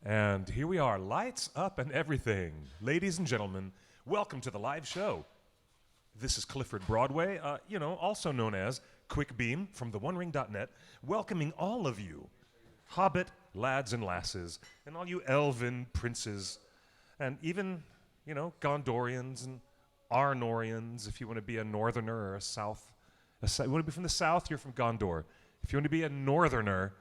And here we are, lights up and everything. Ladies and gentlemen, welcome to the live show. This is Clifford Broadway, also known as Quick Beam from theonering.net, welcoming all of you, Hobbit lads and lasses, and all you elven princes, and even, Gondorians and Arnorians, if you want to be a northerner or you want to be from the south, you're from Gondor. If you want to be a northerner,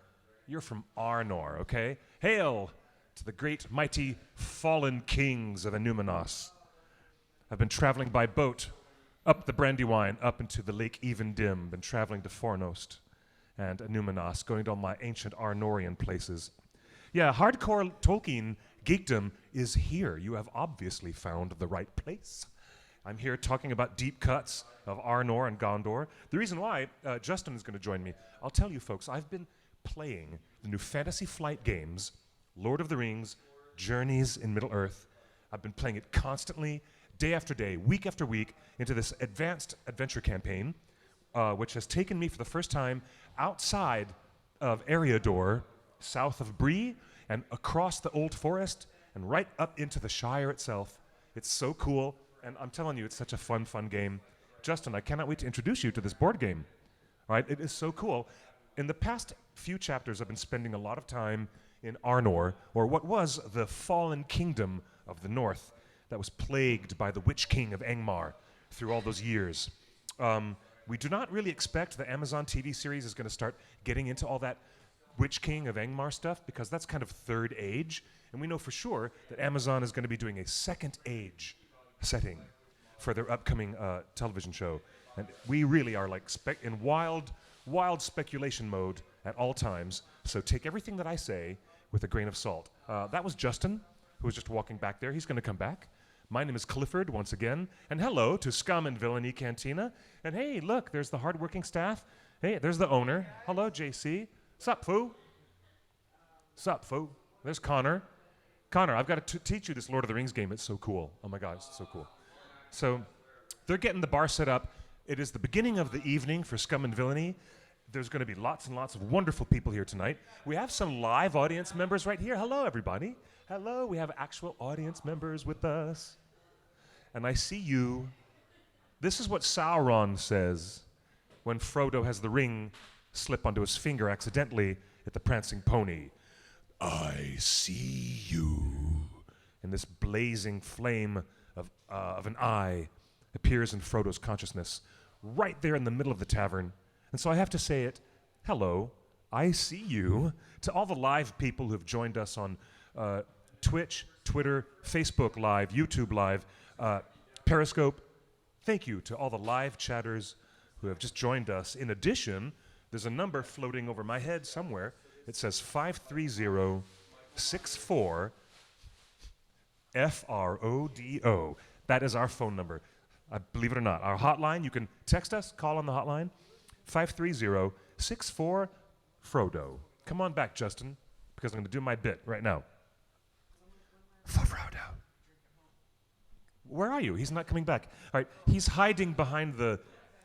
you're from Arnor, okay? Hail to the great, mighty, fallen kings of Enumenos. I've been traveling by boat up the Brandywine, up into the Lake Evendim, been traveling to Fornost and Enumenos, going to all my ancient Arnorian places. Yeah, hardcore Tolkien geekdom is here. You have obviously found the right place. I'm here talking about deep cuts of Arnor and Gondor. The reason why Justin is going to join me, I'll tell you folks, I've been playing the new Fantasy Flight games, Lord of the Rings, Journeys in Middle-earth. I've been playing it constantly, day after day, week after week, into this advanced adventure campaign, which has taken me for the first time outside of Eriador, south of Bree, and across the Old Forest, and right up into the Shire itself. It's so cool, and I'm telling you, it's such a fun game. Justin, I cannot wait to introduce you to this board game. All right, it is so cool. In the past few chapters, I've been spending a lot of time in Arnor, or what was the fallen kingdom of the north that was plagued by the Witch King of Angmar through all those years. We do not really expect the Amazon TV series is going to start getting into all that Witch King of Angmar stuff, because that's kind of third age, and we know for sure that Amazon is going to be doing a second age setting for their upcoming television show. And we really are like in wild speculation mode at all times, so take everything that I say with a grain of salt. That was Justin, who was just walking back there. He's going to come back. My name is Clifford, once again, and hello to Scum and Villainy Cantina. And hey, look, there's the hardworking staff. Hey, there's the owner. Hello, JC. Sup, foo? Sup, foo? There's Connor. Connor, I've got to teach you this Lord of the Rings game. It's so cool. Oh my God, it's so cool. So they're getting the bar set up. It is the beginning of the evening for Scum and Villainy. There's going to be lots and lots of wonderful people here tonight. We have some live audience members right here. Hello, everybody. Hello, we have actual audience members with us. And I see you. This is what Sauron says when Frodo has the ring slip onto his finger accidentally at the Prancing Pony. I see you. And this blazing flame of an eye appears in Frodo's consciousness right there in the middle of the tavern. And so I have to say it, hello, I see you, to all the live people who have joined us on Twitch, Twitter, Facebook Live, YouTube Live, Periscope. Thank you to all the live chatters who have just joined us. In addition, there's a number floating over my head somewhere. It says 530-64 FRODO. That is our phone number. Believe it or not, our hotline, you can text us, call on the hotline, 530-64 Frodo. Come on back, Justin, because I'm going to do my bit right now. For Frodo. Where are you? He's not coming back. All right, he's hiding behind the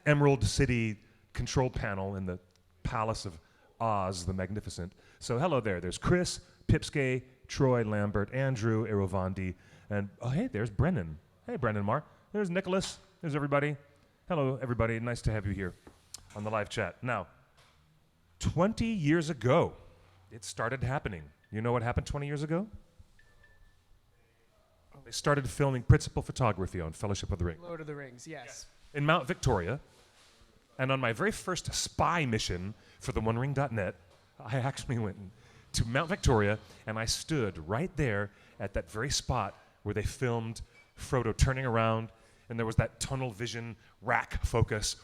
Emerald City control panel in the Palace of Oz the Magnificent. So hello there. There's Chris, Pipsquay, Troy, Lambert, Andrew, Erovandi, and oh, hey, there's Brennan. Hey, Brennan Marr. There's Nicholas. There's everybody. Hello, everybody. Nice to have you here on the live chat. Now, 20 years ago, it started happening. You know what happened 20 years ago? They started filming principal photography on Fellowship of the Ring. Lord of the Rings, yes. In Mount Victoria. And on my very first spy mission for theonering.net, I actually went to Mount Victoria, and I stood right there at that very spot where they filmed Frodo turning around, and there was that tunnel vision rack focus.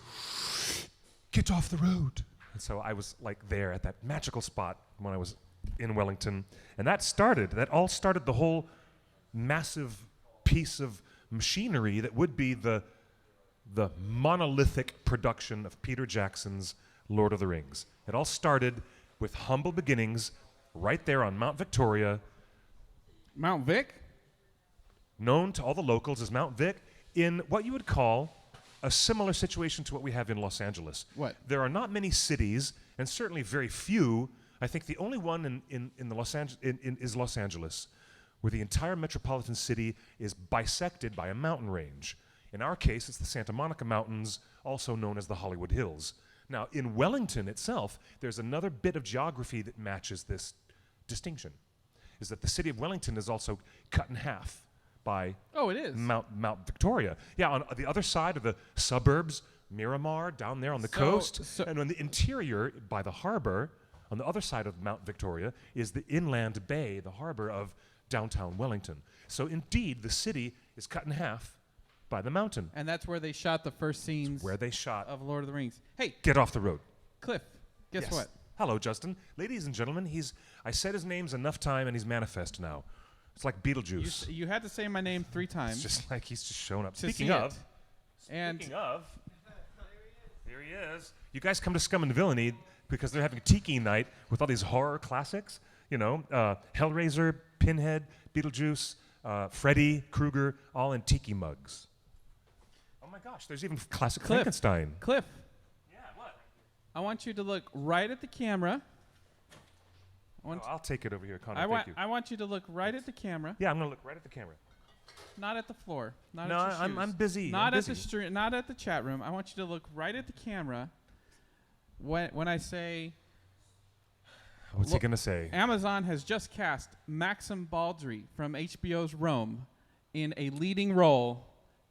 Get off the road. And so I was like there at that magical spot when I was in Wellington. And that all started the whole massive piece of machinery that would be the monolithic production of Peter Jackson's Lord of the Rings. It all started with humble beginnings right there on Mount Victoria. Mount Vic? Known to all the locals as Mount Vic, in what you would call a similar situation to what we have in Los Angeles. What? There are not many cities, and certainly very few I think the only one in the is Los Angeles, where the entire metropolitan city is bisected by a mountain range. In our case, it's the Santa Monica Mountains, also known as the Hollywood Hills. Now, in Wellington itself, there's another bit of geography that matches this distinction, is that the city of Wellington is also cut in half by It is. Mount Victoria. Yeah, on the other side of the suburbs, Miramar, down there on the coast, and on the interior by the harbor, on the other side of Mount Victoria, is the inland bay, the harbor of downtown Wellington. So indeed, the city is cut in half by the mountain. And that's where they shot the first scenes Where they shot. of Lord of the Rings. Hey, Get off the road. Cliff, guess Yes. what? Hello, Justin. Ladies and gentlemen, I said his name's enough time and he's manifest now. It's like Beetlejuice. You had to say my name 3 times. It's just like he's just shown up. to Speaking see of, it. And here he is. You guys come to Scum and Villainy because they're having a tiki night with all these horror classics. You know, Hellraiser, Pinhead, Beetlejuice, Freddy Krueger, all in tiki mugs. Oh my gosh, there's even classic Cliff. Frankenstein. Cliff, Yeah, what? I want you to look right at the camera. I'll take it over here, Connor. I Thank you. want you to look right at the camera, Yeah, I'm gonna look right at the camera. not at the floor. Not No, at your I'm shoes. busy. Not I'm at the busy. street. Not at the chat room. I want you to look right at the camera. When I say What's he gonna say? Amazon has just cast Maxim Baldry from HBO's Rome in a leading role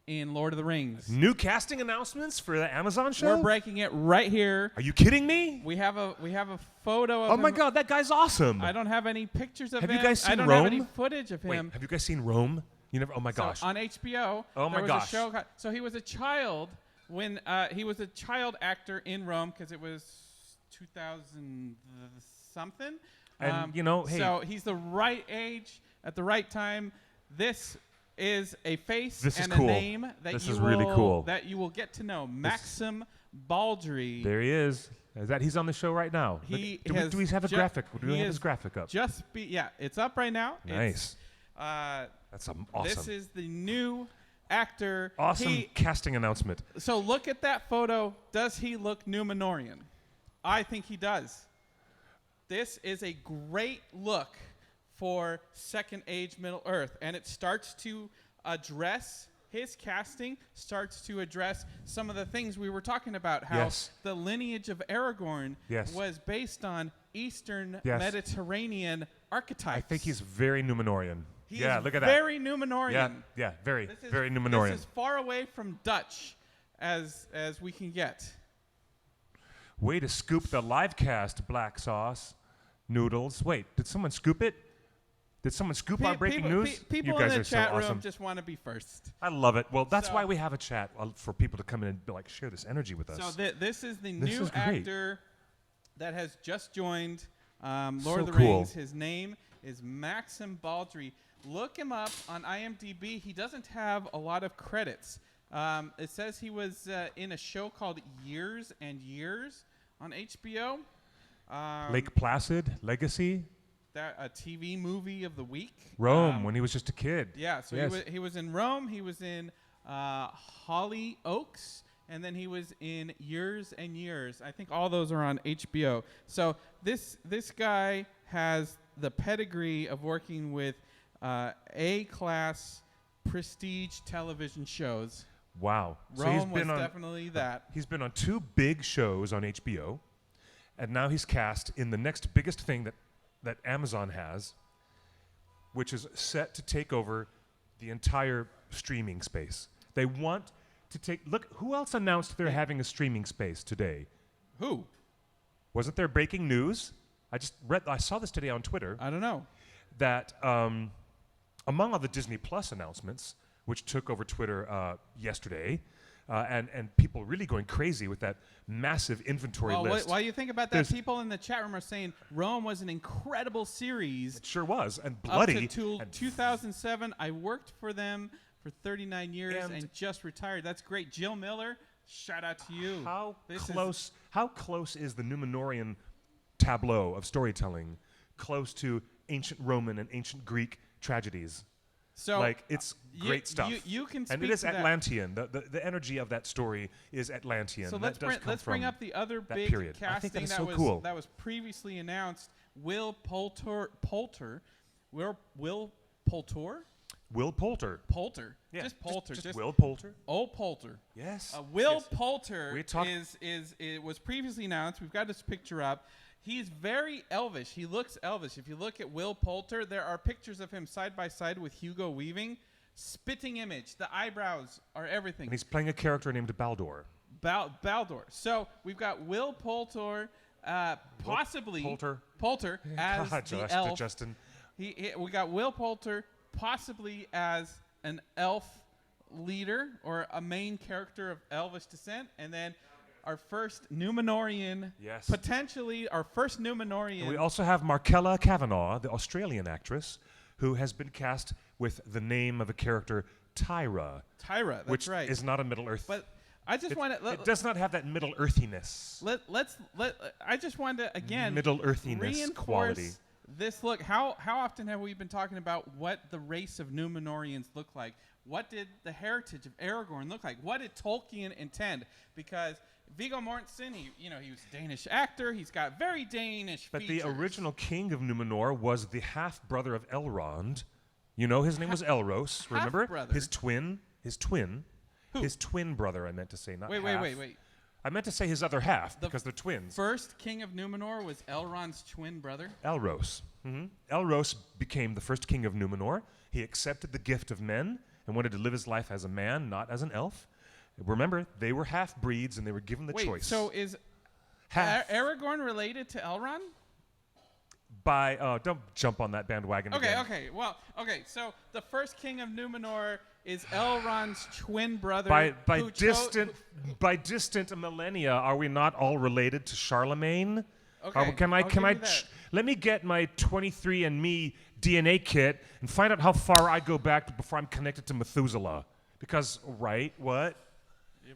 in Lord of the Rings. New casting announcements for the Amazon show? We're breaking it right here. Are you kidding me? We have a photo of Oh him. my God, that guy's awesome. I don't have any pictures of Have him. you guys I seen don't have any Rome? footage of Wait, him. have you guys seen Rome? You never? Oh my gosh. So on HBO, Oh my there was gosh. a show. So he was a child when he was a child actor in Rome because it was 2000 something. And, you know, hey- So he's the right age at the right time. This is a face This is and cool. a name that This you is will really cool. that you will get to know. Maxim Baldry. There he is. Is that he's on the show right now? He do has we have a ju- graphic? Do we he have is his graphic up? It's up right now. Nice. It's, That's awesome. This is the new actor. Awesome casting announcement. So look at that photo. Does he look Numenorian? I think he does. This is a great look for Second Age Middle Earth, and it starts to address his casting, starts to address some of the things we were talking about, how Yes. the lineage of Aragorn Yes. was based on Eastern Yes. Mediterranean archetypes. I think he's very Numenorian. He yeah, is look at that. very Numenorian. Yeah, very, This is, very Numenorian. This is far away from Dutch as we can get. Way to scoop the live cast, Black Sauce Noodles. Wait, did someone scoop it? Did someone scoop our breaking news? People you guys in the are chat so room awesome. just want to be first. I love it. Well, that's So- why we have a chat for people to come in and like share this energy with us. So this is the This new is great. actor that has just joined Lord So of the cool. Rings. His name is Maxim Baldry. Look him up on IMDb. He doesn't have a lot of credits. It says he was in a show called Years and Years on HBO. Lake Placid, Legacy, A TV movie of the week. Rome, when he was just a kid. Yeah, so Yes. he was in Rome, he was in Holly Oaks, and then he was in Years and Years. I think all those are on HBO. So this guy has the pedigree of working with A-class prestige television shows. Wow. Rome was definitely that. He's been on 2 big shows on HBO, and now he's cast in the next biggest thing that Amazon has, which is set to take over the entire streaming space. They want to take... Look, who else announced they're having a streaming space today? Who? Wasn't there breaking news? I saw this today on Twitter, I don't know. that among all the Disney Plus announcements, which took over Twitter yesterday, and people really going crazy with that massive inventory Well, list. while you think about that, There's- people in the chat room are saying Rome was an incredible series. It sure was, and bloody. Up to and 2007, I worked for them for 39 years And- and just retired. That's great. Jill Miller, shout out to you. How This close is the Numenorian tableau of storytelling close to ancient Roman and ancient Greek tragedies? So like it's great stuff. You can speak and it is to that. Atlantean. The energy of that story is Atlantean. So That does come let's bring from up the other that big period. I casting think that is that so was cool. that was previously announced. Will Poulter. Will Poulter. Poulter. Yeah, Just Poulter. Just Will Poulter. Oh, Poulter. Yes. Will yes. Poulter We talked- it was previously announced. We've got this picture up. He's very elvish. He looks elvish. If you look at Will Poulter, there are pictures of him side by side with Hugo Weaving. Spitting image. The eyebrows are everything. And he's playing a character named Baldor. Baldor. So we've got Will Poulter, possibly Poulter as God, the Josh, elf. Justin. We got Will Poulter possibly as an elf leader or a main character of elvish descent, and then our first Numenorian, Yes. potentially our first Numenorian. And we also have Markella Kavanagh, the Australian actress, who has been cast with the name of a character Tyra. Tyra, that's which right. is not a Middle Earth. But I just want to it does not have that Middle Earthiness. I just wanted to again Middle Earthiness reinforce quality. this look. How often have we been talking about what the race of Numenorians look like? What did the heritage of Aragorn look like? What did Tolkien intend? Because Viggo Mortensen, he was a Danish actor. He's got very Danish But features. the original king of Numenor was the half-brother of Elrond. You know, his name was Elros. Remember? Half-brother? His twin. Who? His twin brother, I meant to say, not Wait. half. I meant to say his other half because they're twins. First king of Numenor was Elrond's twin brother. Elros. Elros became the first king of Numenor. He accepted the gift of men and wanted to live his life as a man, not as an elf. Remember, they were half-breeds and they were given the choice. So is Half. Aragorn related to Elrond? Don't jump on that bandwagon again. Okay. So the first king of Numenor is Elrond's twin brother. By distant millennia, are we not all related to Charlemagne? Okay, I'll give you that. Let me get my 23andMe DNA kit and find out how far I go back before I'm connected to Methuselah. Because what?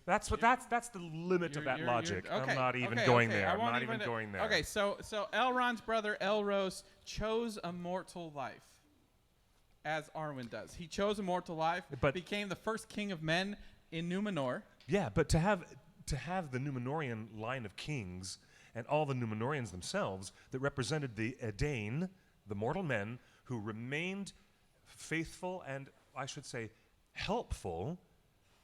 That's the limit of that logic. I'm not even going there. I'm not even going there. Okay, so Elrond's brother Elros chose a mortal life, as Arwen does. He chose a mortal life, But- became the first king of men in Numenor. Yeah, but to have the Numenorian line of kings and all the Numenorians themselves that represented the Edain, the mortal men who remained faithful and, I should say, helpful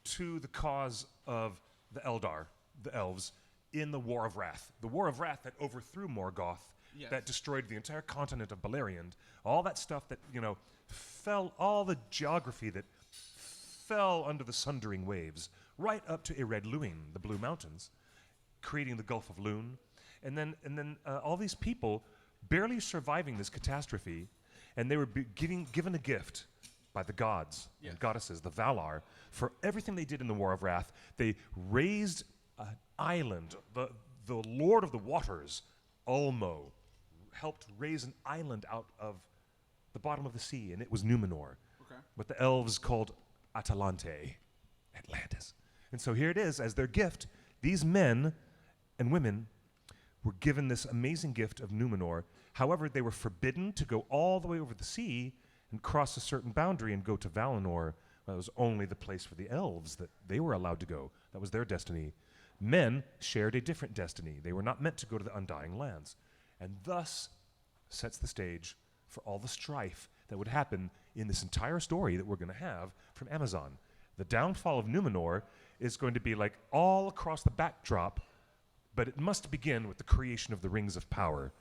to the cause of the Eldar, the elves, in the War of Wrath. The War of Wrath that overthrew Morgoth, Yes. that destroyed the entire continent of Beleriand, all that stuff that, fell, all the geography that fell under the sundering waves, right up to Ered Luin, the Blue Mountains, creating the Gulf of Lune, and then all these people barely surviving this catastrophe, and they were given a gift by the gods and goddesses, the Valar, for everything they did in the War of Wrath. They raised an island. The Lord of the Waters, Ulmo, helped raise an island out of the bottom of the sea, and it was Numenor. Okay. What the elves called Atalante, Atlantis. And so here it is, as their gift, these men and women were given this amazing gift of Numenor. However, they were forbidden to go all the way over the sea and cross a certain boundary and go to Valinor. That was only the place for the elves that they were allowed to go. That was their destiny. Men shared a different destiny. They were not meant to go to the Undying Lands. And thus sets the stage for all the strife that would happen in this entire story that we're going to have from Amazon. The downfall of Numenor is going to be like all across the backdrop, but it must begin with the creation of the Rings of Power.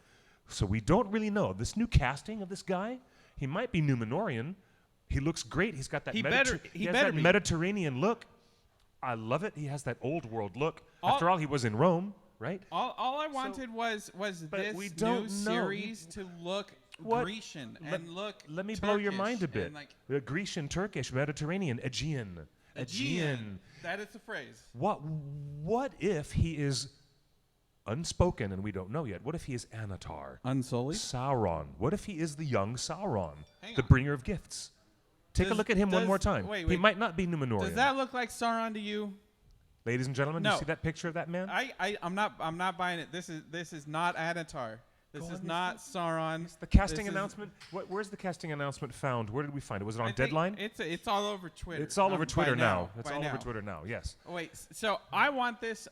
So we don't really know. This new casting of this guy, he might be Numenorian. He looks great. He's got that, He better be. Mediterranean look. I love it. He has that old world look. All- After all, he was in Rome, right? All I wanted was but we this don't new know. series to look What? Grecian Let- and look Let me blow your Turkish mind a bit. and, like, Grecian, Turkish, Mediterranean, Aegean. Aegean. That is the phrase. What if he is unspoken and we don't know yet? What if he is Anatar? Unsullied. Sauron. What if he is the young Sauron, Hang the on. bringer of gifts? Take a Does- look at him one does- more time. wait, He wait. might not be Numenorian. Does that look like Sauron to you? Ladies and gentlemen, No. you see that picture of that man? I'm not buying it. This is not Anatar. This Go is on, not Sauron. The casting This is- announcement. Where's the casting announcement found? Where did we find it? Was it I on think Deadline? It's all over Twitter. It's all over by Twitter now. It's by all now. over Twitter now. Yes. Oh, wait, so I want this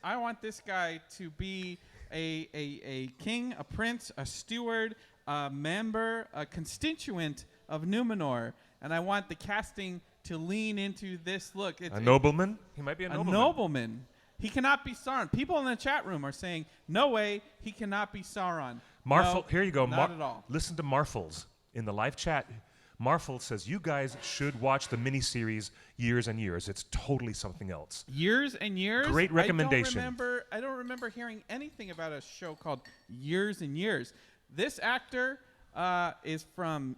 guy to be a king, a prince, a steward, a member, a constituent of Numenor, and I want the casting to lean into this look. A nobleman. He might be a A nobleman. nobleman. He cannot be Sauron. People in the chat room are saying, no way, he cannot be Sauron. Marful, No, here you go. Not at all. Listen to Marfels in the live chat. Marfel says you guys should watch the miniseries Years and Years. It's totally something else. Years and Years? Great recommendation. I don't remember hearing anything about a show called Years and Years. This actor is from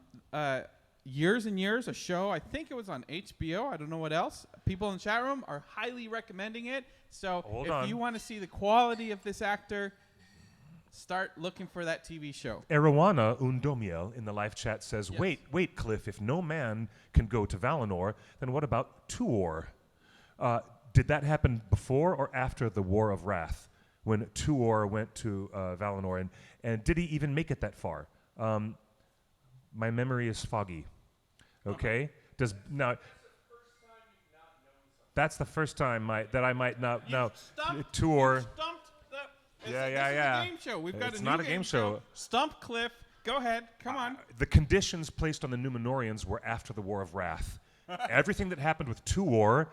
Years and Years, a show. I think it was on HBO. I don't know what else. People in the chat room are highly recommending it. So Hold if on. you want to see the quality of this actor, start looking for that TV show. Arowana Undomiel in the live chat says, Yes. wait, Cliff, if no man can go to Valinor, then what about Tuor? Did that happen before or after the War of Wrath, when Tuor went to Valinor, and did he even make it that far? My memory is foggy. Okay? That's the first time that I might not know. Tuor. This Yeah. is a game show. We've got It's a not new a game game show. Stump Cliff. Go ahead. Come on. The conditions placed on the Numenorians were after the War of Wrath. Everything that happened with Tuor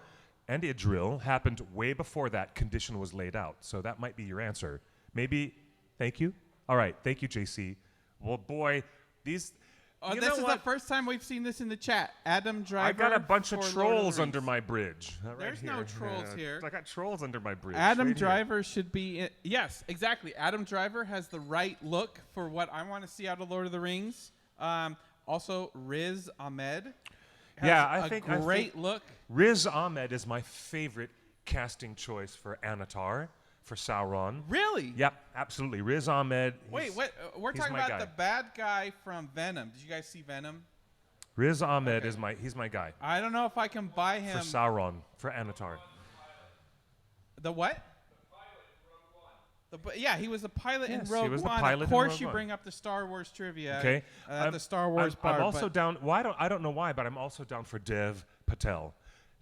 and Idril happened way before that condition was laid out. So that might be your answer. Maybe. Thank you. All right. Thank you, JC. Well, boy, these. Oh, you this know is what? the first time we've seen this in the chat. Adam Driver. I got a bunch of for Lord trolls the under Rings. my bridge. There's no trolls here. I got trolls under my bridge. Adam right here. Driver should be. Yes, exactly. Adam Driver has the right look for what I want to see out of Lord of the Rings. Also, Riz Ahmed. Has Yeah, I a think great look. Riz Ahmed is my favorite casting choice for Anatar, for Sauron. Really? Yep, absolutely. Riz Ahmed. Wait, he's- what? We're he's talking my about guy. the bad guy from Venom. Did you guys see Venom? Riz Ahmed Okay. is he's my guy. I don't know if I can buy him. For Sauron, for Anatar. The what? Yeah, he was a pilot Yes, in he Rogue was the One. pilot Of in course, Rogue you One. bring up the Star Wars trivia. Okay. The Star Wars part. I'm also but down. Well, I don't know why, but I'm also down for Dev Patel.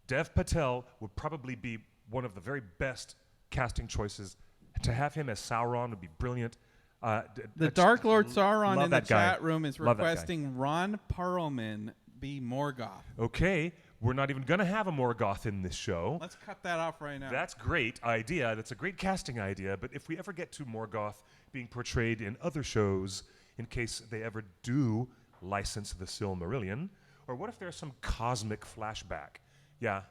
Dev Patel would probably be one of the very best casting choices. To have him as Sauron would be brilliant. The Dark Lord Sauron love in the that guy. chat room is Love that guy. requesting Ron Perlman be Morgoth. Okay, we're not even going to have a Morgoth in this show. Let's cut that off right now. That's great idea. That's a great casting idea. But if we ever get to Morgoth being portrayed in other shows, in case they ever do license the Silmarillion, or what if there's some cosmic flashback? Yeah,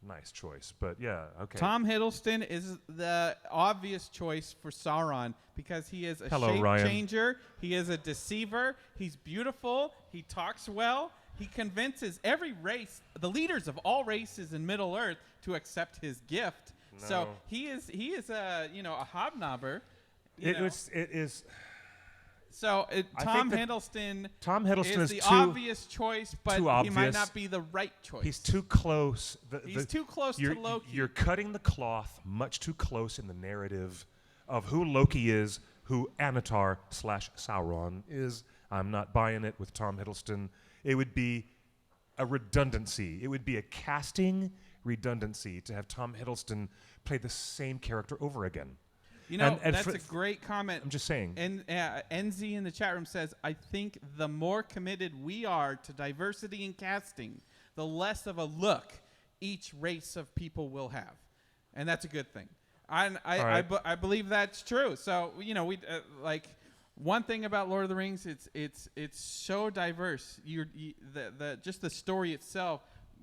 nice choice. But yeah, okay. Tom Hiddleston is the obvious choice for Sauron because he is a Hello, shape Ryan. changer. He is a deceiver. He's beautiful. He talks well. He convinces every race, the leaders of all races in Middle Earth, to accept his gift. So No. he is a a hobnobber. you It know. is. So I Tom think that Hiddleston Tom Hiddleston is is the too- obvious choice, but too he obvious. might not be the right choice. He's too close. He's too close to you're, Loki. You're cutting the cloth much too close in the narrative of who Loki is, who Anatar / Sauron is. I'm not buying it with Tom Hiddleston. It would be a redundancy. It would be a casting redundancy to have Tom Hiddleston play the same character over again. You know, and that's for- a great comment. I'm just saying. And NZ in the chat room says, I think the more committed we are to diversity in casting, the less of a look each race of people will have. And that's a good thing. I right. believe that's true. So, we one thing about Lord of the Rings, it's so diverse. Just the story itself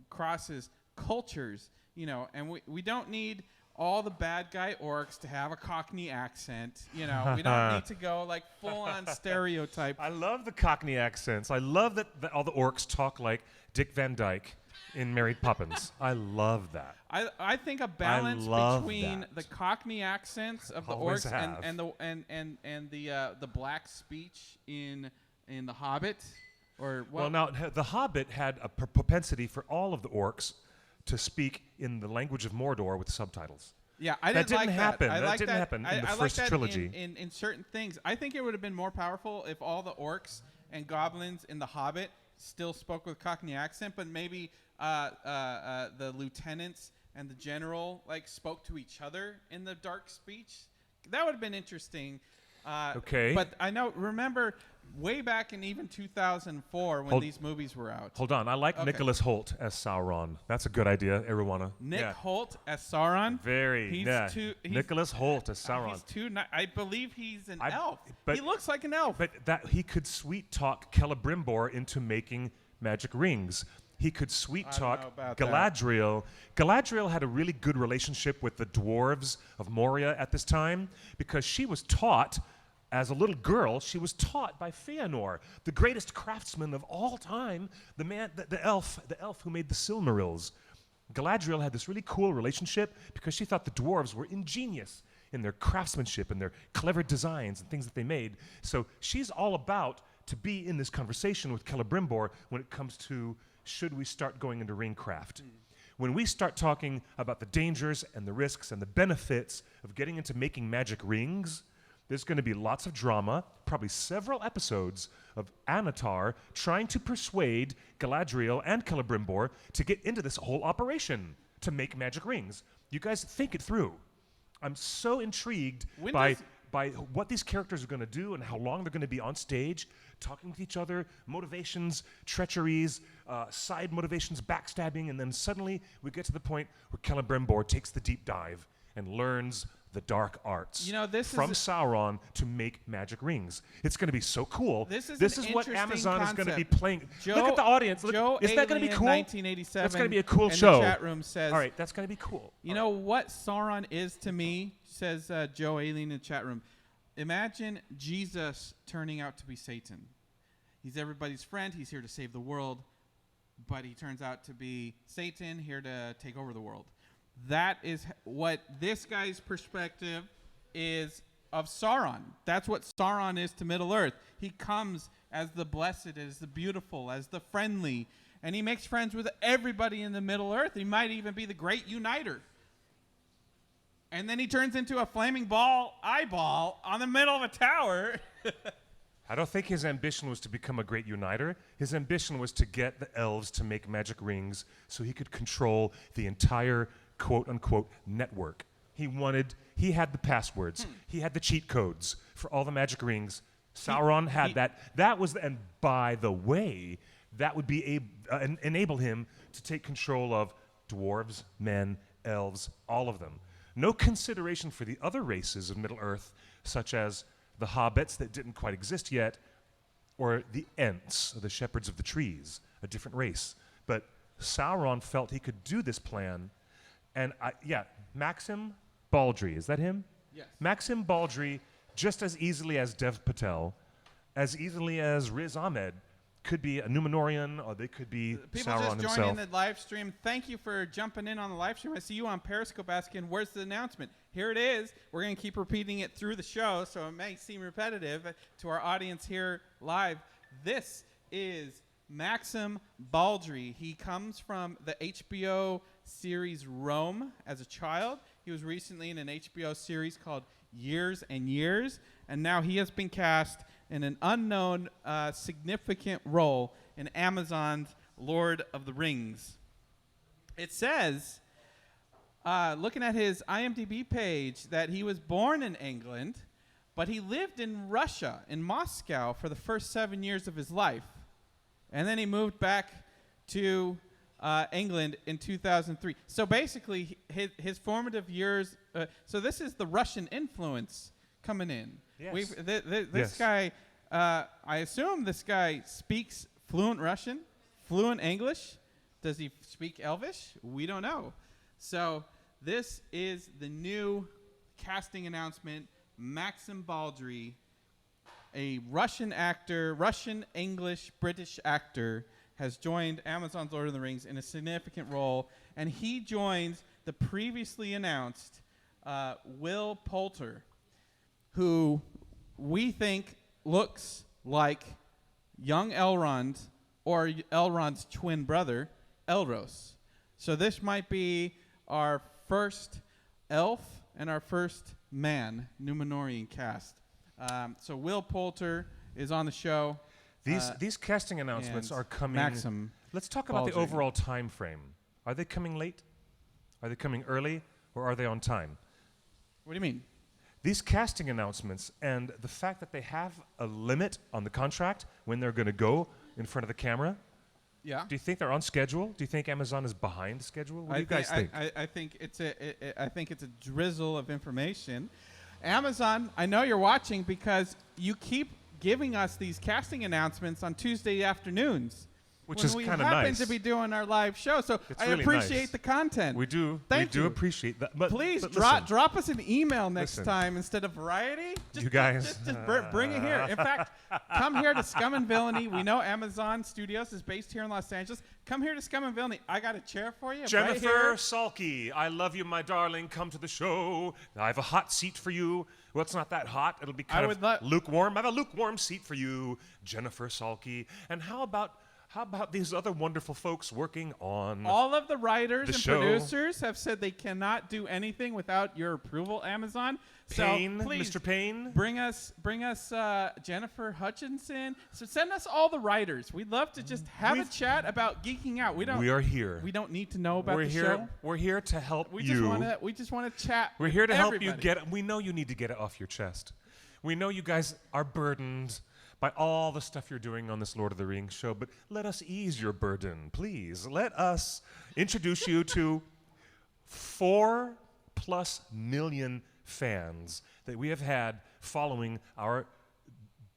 crosses cultures, and we don't need all the bad guy orcs to have a Cockney accent. We don't need to go like full on stereotype. I love the Cockney accents. I love that all the orcs talk like Dick Van Dyke in Mary Poppins. I love that. I think a balance love between that. the Cockney accents of the Always orcs have. and the black speech in The Hobbit, Well, now, The Hobbit had a propensity for all of the orcs to speak in the language of Mordor with subtitles. Yeah, I That didn't didn't like happen. that. I That like didn't that. happen in the I like first that trilogy. In certain things. I think it would have been more powerful if all the orcs and goblins in The Hobbit still spoke with Cockney accent, but maybe the lieutenants and the general like spoke to each other in the dark speech. That would have been interesting. Okay. But I know. Remember, way back in even 2004 when these movies were out. Hold on. I like Okay. Nicholas Holt as Sauron. That's a good idea, Arowana. Nick Holt as Sauron. Very. Nicholas Holt as Sauron. He's I believe he's an I- elf. but- He looks like an elf. But that he could sweet talk Celebrimbor into making magic rings. He could sweet I don't know talk about that. Galadriel. Galadriel had a really good relationship with the dwarves of Moria at this time because she was taught, as a little girl, she was taught by Fëanor, the greatest craftsman of all time, the elf who made the Silmarils. Galadriel had this really cool relationship because she thought the dwarves were ingenious in their craftsmanship and their clever designs and things that they made. So she's all about to be in this conversation with Celebrimbor when it comes to should we start going into ringcraft. When we start talking about the dangers and the risks and the benefits of getting into making magic rings, there's going to be lots of drama, probably several episodes of Anatar trying to persuade Galadriel and Celebrimbor to get into this whole operation to make magic rings. You guys think it through. I'm so intrigued by what these characters are going to do and how long they're going to be on stage, talking with each other, motivations, treacheries, side motivations, backstabbing, and then suddenly we get to the point where Celebrimbor takes the deep dive and learns the dark arts from Sauron to make magic rings. It's going to be so cool. This is what Amazon concept. is going to be playing. Joe, Look at the audience. Look, Joe isn't that going to be cool? 1987 That's going to be a cool in show. The chat room says, all right, that's going to be cool. You know what Sauron is to me, says Joe Alien in the chat room. Imagine Jesus turning out to be Satan. He's everybody's friend. He's here to save the world, but he turns out to be Satan, here to take over the world. That is what this guy's perspective is of Sauron. That's what Sauron is to Middle-earth. He comes as the blessed, as the beautiful, as the friendly, and he makes friends with everybody in the Middle-earth. He might even be the great uniter. And then he turns into a flaming eyeball on the middle of a tower. I don't think his ambition was to become a great uniter. His ambition was to get the elves to make magic rings so he could control the entire quote-unquote network. He had the passwords. He had the cheat codes for all the magic rings. Sauron had that. And by the way, that would be enable him to take control of dwarves, men, elves, all of them. No consideration for the other races of Middle-earth, such as the hobbits that didn't quite exist yet, or the Ents, the shepherds of the trees, a different race. But Sauron felt he could do this plan, and Maxim Baldry, is that him? Yes. Maxim Baldry, just as easily as Dev Patel, as easily as Riz Ahmed, could be a Numenorian, or they could be People Sauron just himself. joining the live stream. Thank you for jumping in on the live stream. I see you on Periscope asking, where's the announcement? Here it is. We're going to keep repeating it through the show, so it may seem repetitive to our audience here live. This is Maxim Baldry. He comes from the HBO series Rome as a child. He was recently in an HBO series called Years and Years, and now he has been cast in an unknown significant role in Amazon's Lord of the Rings. It says, looking at his IMDb page, that he was born in England, but he lived in Russia, in Moscow, for the first 7 years of his life. And then he moved back to England in 2003. So basically, his formative years, so this is the Russian influence coming in. Yes. This guy, I assume this guy speaks fluent Russian, fluent English. Does he speak Elvish? We don't know. So this is the new casting announcement. Maxim Baldry, a Russian actor, Russian, English, British actor, has joined Amazon's Lord of the Rings in a significant role, and he joins the previously announced Will Poulter, who we think looks like young Elrond or Elrond's twin brother, Elros. So this might be our first elf and our first man, Numenorian cast. So Will Poulter is on the show. These casting announcements and are coming. Maxim Let's talk about the Baldry. overall time frame. Are they coming late? Are they coming early? Or are they on time? What do you mean? These casting announcements and the fact that they have a limit on the contract when they're going to go in front of the camera, Yeah. do you think they're on schedule? Do you think Amazon is behind schedule? What do you guys think? I think it's a drizzle of information. Amazon, I know you're watching because you keep giving us these casting announcements on Tuesday afternoons. Which when is we kind of happen nice. to be doing our live show, so It's I really appreciate nice. the content. We do. Thank we do you. appreciate that. But Please but drop us an email next Listen. time instead of Variety. You guys- just bring it here. In fact, come here to Scum and Villainy. We know Amazon Studios is based here in Los Angeles. Come here to Scum and Villainy. I got a chair for you. Jennifer right here. Salke, I love you, my darling. Come to the show. I have a hot seat for you. Well, it's not that hot. It'll be kind would of lukewarm. I have a lukewarm seat for you, Jennifer Salke. And how about these other wonderful folks working on All of the writers the and show? producers have said they cannot do anything without your approval, Amazon. Payne, So please, Mr. Payne? bring us Jennifer Hutchinson. So send us all the writers. We'd love to just have a We've- chat about geeking out. We We are here. We don't need to know about We're the here. show. We're here to help We you. just want to chat. We're with here to help everybody. you get it. We know you need to get it off your chest. We know you guys are burdened by all the stuff you're doing on this Lord of the Rings show, but let us ease your burden, please. Let us introduce you to 4+ million fans that we have had following our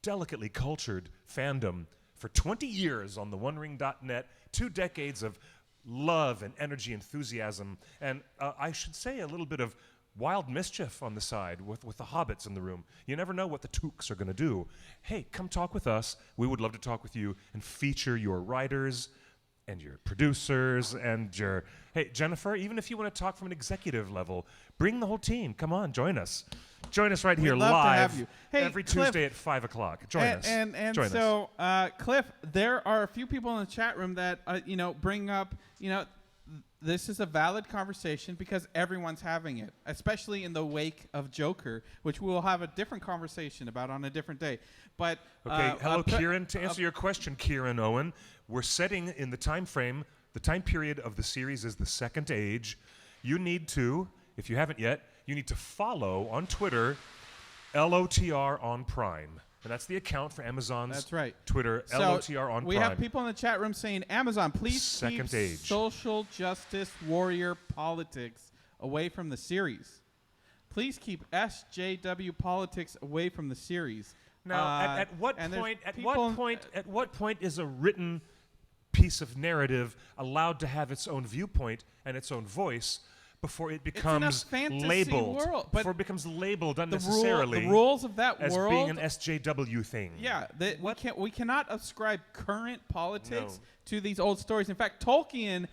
delicately cultured fandom for 20 years on the OneRing.net, 2 decades of love and energy, enthusiasm, and I should say a little bit of wild mischief on the side with the hobbits in the room. You never know what the Tooks are going to do. Hey, come talk with us. We would love to talk with you and feature your writers and your producers and your... Hey, Jennifer, even if you want to talk from an executive level, bring the whole team. Come on, join us. Join us right here We'd love to live have you. Hey, every Cliff, Tuesday at 5 o'clock. Join us. And Join us. so, Cliff, there are a few people in the chat room that bring up, this is a valid conversation because everyone's having it, especially in the wake of Joker, which we will have a different conversation about on a different day. But Okay, hello, Kieran. To answer your question, Kieran Owen, we're setting in the time frame, the time period of the series is the Second Age. You need to, if you haven't yet, you need to follow on Twitter LOTR on Prime. And that's the account for Amazon's That's right. Twitter, So LOTR on we Prime. have people in the chat room saying, Amazon, please Second keep Age. social justice warrior politics away from the series. Please keep SJW politics away from the series. Now, at what and there's point? At people- what point is a written piece of narrative allowed to have its own viewpoint and its own voice before it becomes fantasy labeled? world, but before it becomes labeled the unnecessarily rules of that as world being an SJW thing. Yeah, we cannot ascribe current politics No. to these old stories. In fact, Tolkien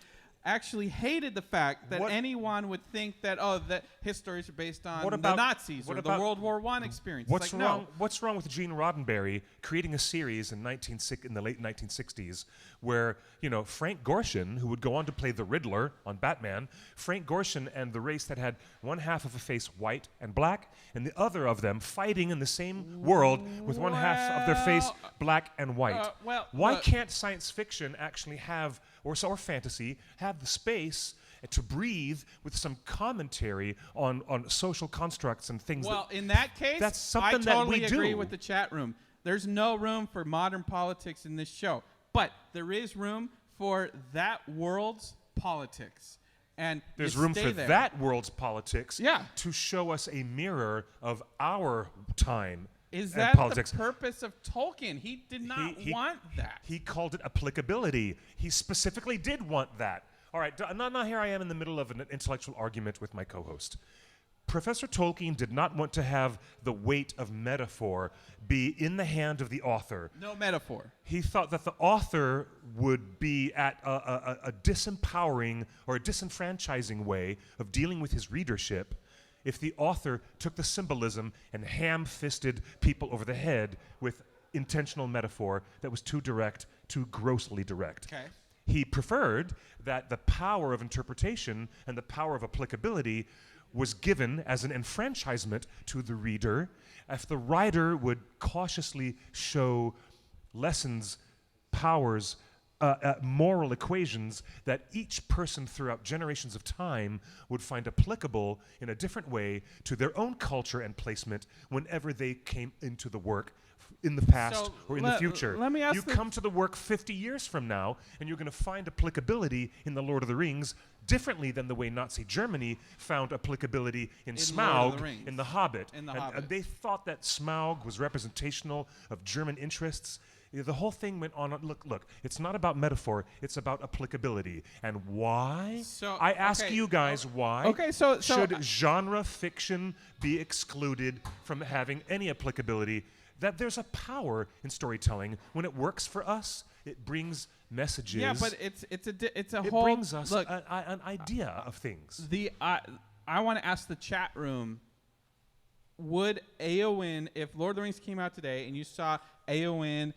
actually hated the fact that What- anyone would think that that his stories are based on What the about- Nazis what or about- the World War I experience. What's It's like, wrong? No. What's wrong with Gene Roddenberry creating a series in the late 1960s, where Frank Gorshin, who would go on to play the Riddler on Batman, Frank Gorshin and the race that had one half of a face white and black, and the other of them fighting in the same world with one half of their face black and white. Why look- can't science fiction actually have, or fantasy, have the space to breathe with some commentary on social constructs and things? Well, in that case, that's something I that totally we agree do. with the chat room. There's no room for modern politics in this show, but there is room for that world's politics. And There's you room stay for there. that world's politics Yeah. to show us a mirror of our time Is and that politics. the purpose of Tolkien? He did not want that. He called it applicability. He specifically did want that. All right, now here I am in the middle of an intellectual argument with my co-host. Professor Tolkien did not want to have the weight of metaphor be in the hand of the author. No metaphor. He thought that the author would be at a disempowering or a disenfranchising way of dealing with his readership if the author took the symbolism and ham-fisted people over the head with intentional metaphor that was too direct, too grossly direct. Okay. He preferred that the power of interpretation and the power of applicability was given as an enfranchisement to the reader if the writer would cautiously show lessons, powers, moral equations that each person throughout generations of time would find applicable in a different way to their own culture and placement whenever they came into the work in the past or in the future. Let me ask you come to the work 50 years from now, and you're going to find applicability in The Lord of the Rings differently than the way Nazi Germany found applicability in Smaug, in The Hobbit. And they thought that Smaug was representational of German interests. The whole thing went on. Look, it's not about metaphor. It's about applicability. And why? I ask you guys why should genre fiction be excluded from having any applicability? That there's a power in storytelling. When it works for us, it brings messages. Yeah, but it whole... It brings us an idea of things. I want to ask the chat room, would Éowyn, if Lord of the Rings came out today and you saw Éowyn,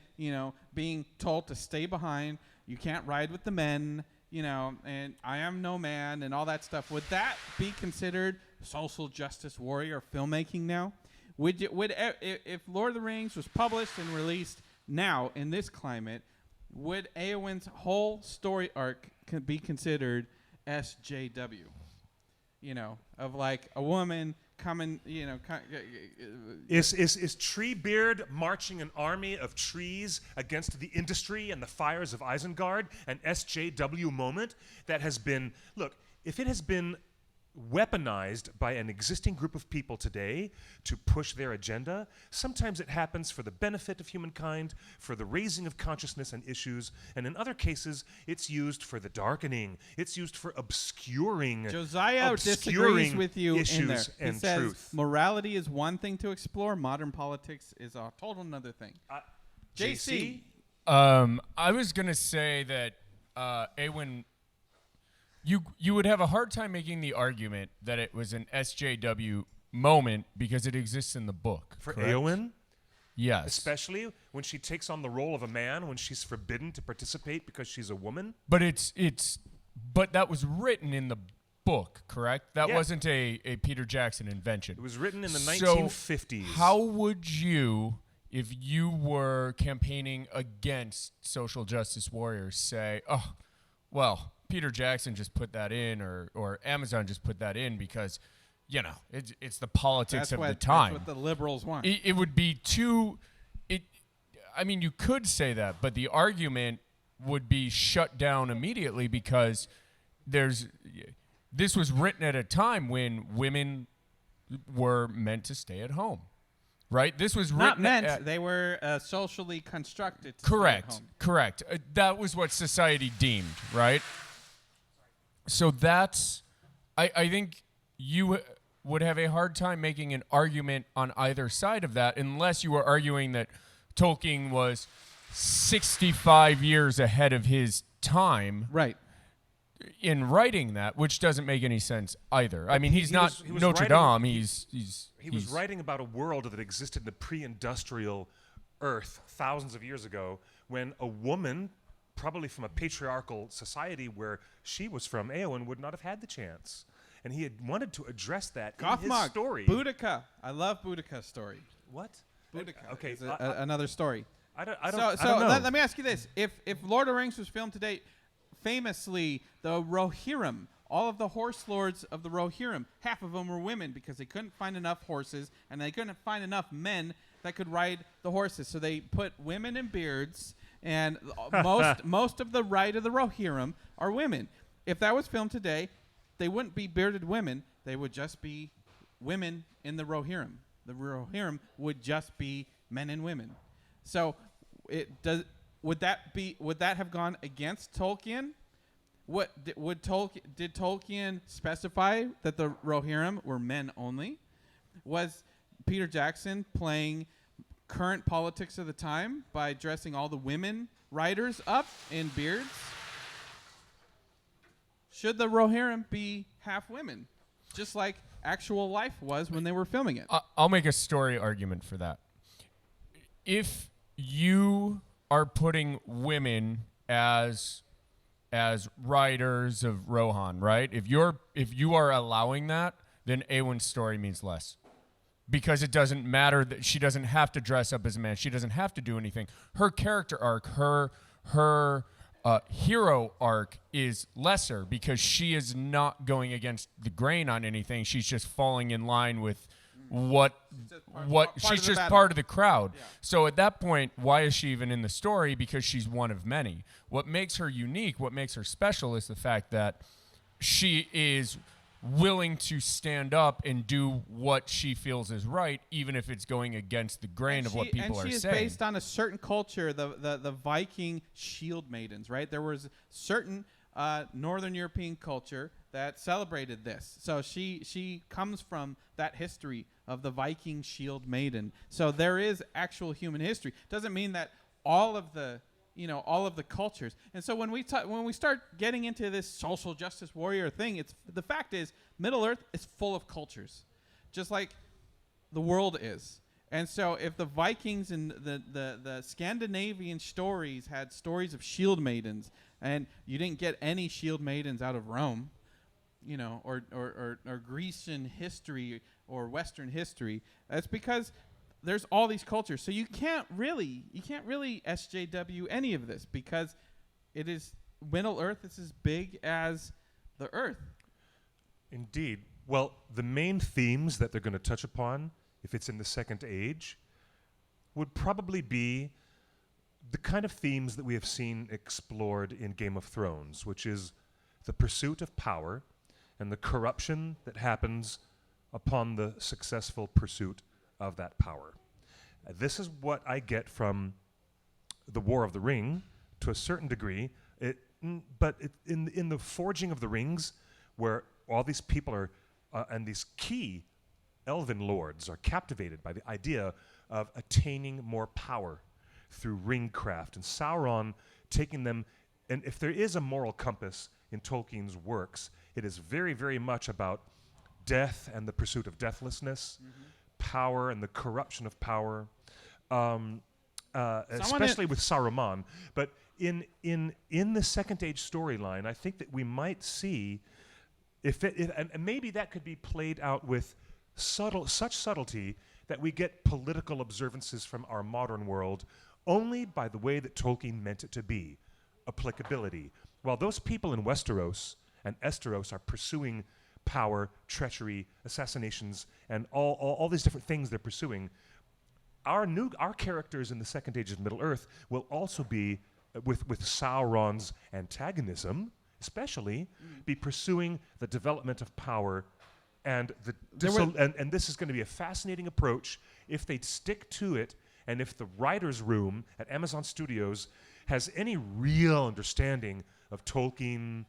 being told to stay behind, you can't ride with the men, and I am no man and all that stuff, would that be considered social justice warrior filmmaking now? If Lord of the Rings was published and released now in this climate, would Éowyn's whole story arc be considered SJW? Of like a woman coming, Is Treebeard marching an army of trees against the industry and the fires of Isengard an SJW moment that has been, look, if it has been weaponized by an existing group of people today to push their agenda, sometimes it happens for the benefit of humankind, for the raising of consciousness and issues, and in other cases, it's used for the darkening. It's used for obscuring. Josiah disagrees with you issues in there. He and says truth. Morality is one thing to explore. Modern politics is a total another thing. JC? I was going to say that Éowyn... You would have a hard time making the argument that it was an SJW moment because it exists in the book. For correct? Éowyn? Yes. Especially when she takes on the role of a man, when she's forbidden to participate because she's a woman? But but that was written in the book, correct? That wasn't a Peter Jackson invention. It was written in the 1950s. How would you, if you were campaigning against social justice warriors, say, oh, well, Peter Jackson just put that in, or Amazon just put that in because, it's the politics of the time. That's what the liberals want. It would be too. You could say that, but the argument would be shut down immediately because this was written at a time when women were meant to stay at home. Right? This was not written meant. They were socially constructed to correct. stay at home. Correct. That was what society deemed, right? So that's, I think you would have a hard time making an argument on either side of that unless you were arguing that Tolkien was 65 years ahead of his time. Right. In writing that, which doesn't make any sense either. I mean, he was Notre writing, Dame. He was writing about a world that existed in the pre-industrial Earth thousands of years ago when a woman, probably from a patriarchal society where she was from, Éowyn, would not have had the chance. And he had wanted to address that in his story. Boudica. I love Boudica's story. What? Boudica. Okay. Another story. I don't So know. let me ask you this. If Lord of the Rings was filmed today, famously, the Rohirrim, all of the horse lords of the Rohirrim, half of them were women because they couldn't find enough horses and they couldn't find enough men that could ride the horses. So they put women in beards, and most of the ride of the Rohirrim are women. If that was filmed today, they wouldn't be bearded women. They would just be women in the Rohirrim. The Rohirrim would just be men and women. So would that have gone against Tolkien? Did Tolkien specify that the Rohirrim were men only? Was Peter Jackson playing current politics of the time by dressing all the women writers up in beards? Should the Rohirrim be half women, just like actual life was when they were filming it? I'll make a story argument for that. If you are putting women as writers of Rohan, right? If you are allowing that, then Eowyn's story means less. Because it doesn't matter that she doesn't have to dress up as a man. She doesn't have to do anything. Her character arc, her hero arc is lesser because she is not going against the grain on anything. She's just falling in line with she's just part of the crowd. Yeah. So at that point, why is she even in the story? Because she's one of many. What makes her unique, what makes her special is the fact that she is willing to stand up and do what she feels is right, even if it's going against the grain of what people are saying. And she is based on a certain culture, the Viking shield maidens, right? There was certain Northern European culture that celebrated this. So she comes from that history of the Viking shield maiden. So there is actual human history. Doesn't mean that all of the cultures. And so when we start getting into this social justice warrior thing, the fact is Middle Earth is full of cultures, just like the world is. And so if the Vikings and the Scandinavian stories had stories of shield maidens, and you didn't get any shield maidens out of Rome, or Grecian history or Western history, that's because there's all these cultures. So you can't really SJW any of this because it is Middle Earth is as big as the Earth. Indeed. Well, the main themes that they're going to touch upon, if it's in the Second Age, would probably be the kind of themes that we have seen explored in Game of Thrones, which is the pursuit of power and the corruption that happens upon the successful pursuit of that power. This is what I get from the War of the Ring to a certain degree, but in the forging of the rings, where all these people are, and these key elven lords are captivated by the idea of attaining more power through ringcraft, and Sauron taking them, and if there is a moral compass in Tolkien's works, it is very, very much about death and the pursuit of deathlessness, power and the corruption of power, especially with Saruman. But in the Second Age storyline, I think that we might see, and maybe that could be played out with such subtlety that we get political observances from our modern world only by the way that Tolkien meant it to be, applicability. While those people in Westeros and Esteros are pursuing power, treachery, assassinations, and all these different things they're pursuing, our characters in the Second Age of Middle-earth will also be, with Sauron's antagonism, especially, be pursuing the development of power, and and this is going to be a fascinating approach if they'd stick to it, and if the writer's room at Amazon Studios has any real understanding of Tolkien,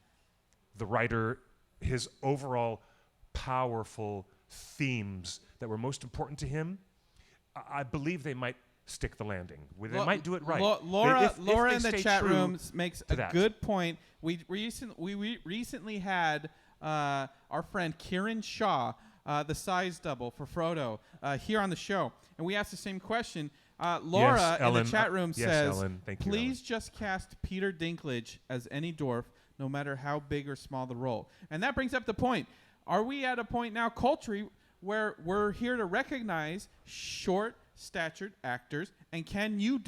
the writer, his overall powerful themes that were most important to him. I believe they might stick the landing. They might do it right. Laura If in the stay chat true room makes a that. good point. We recently had our friend Kieran Shaw, the size double for Frodo, here on the show, and we asked the same question. Laura Yes, in Ellen. the chat room Yes, says, Ellen. Thank you, please just cast Peter Dinklage as any dwarf, no matter how big or small the role. And that brings up the point. Are we at a point now culturally where we're here to recognize short-statured actors, and can you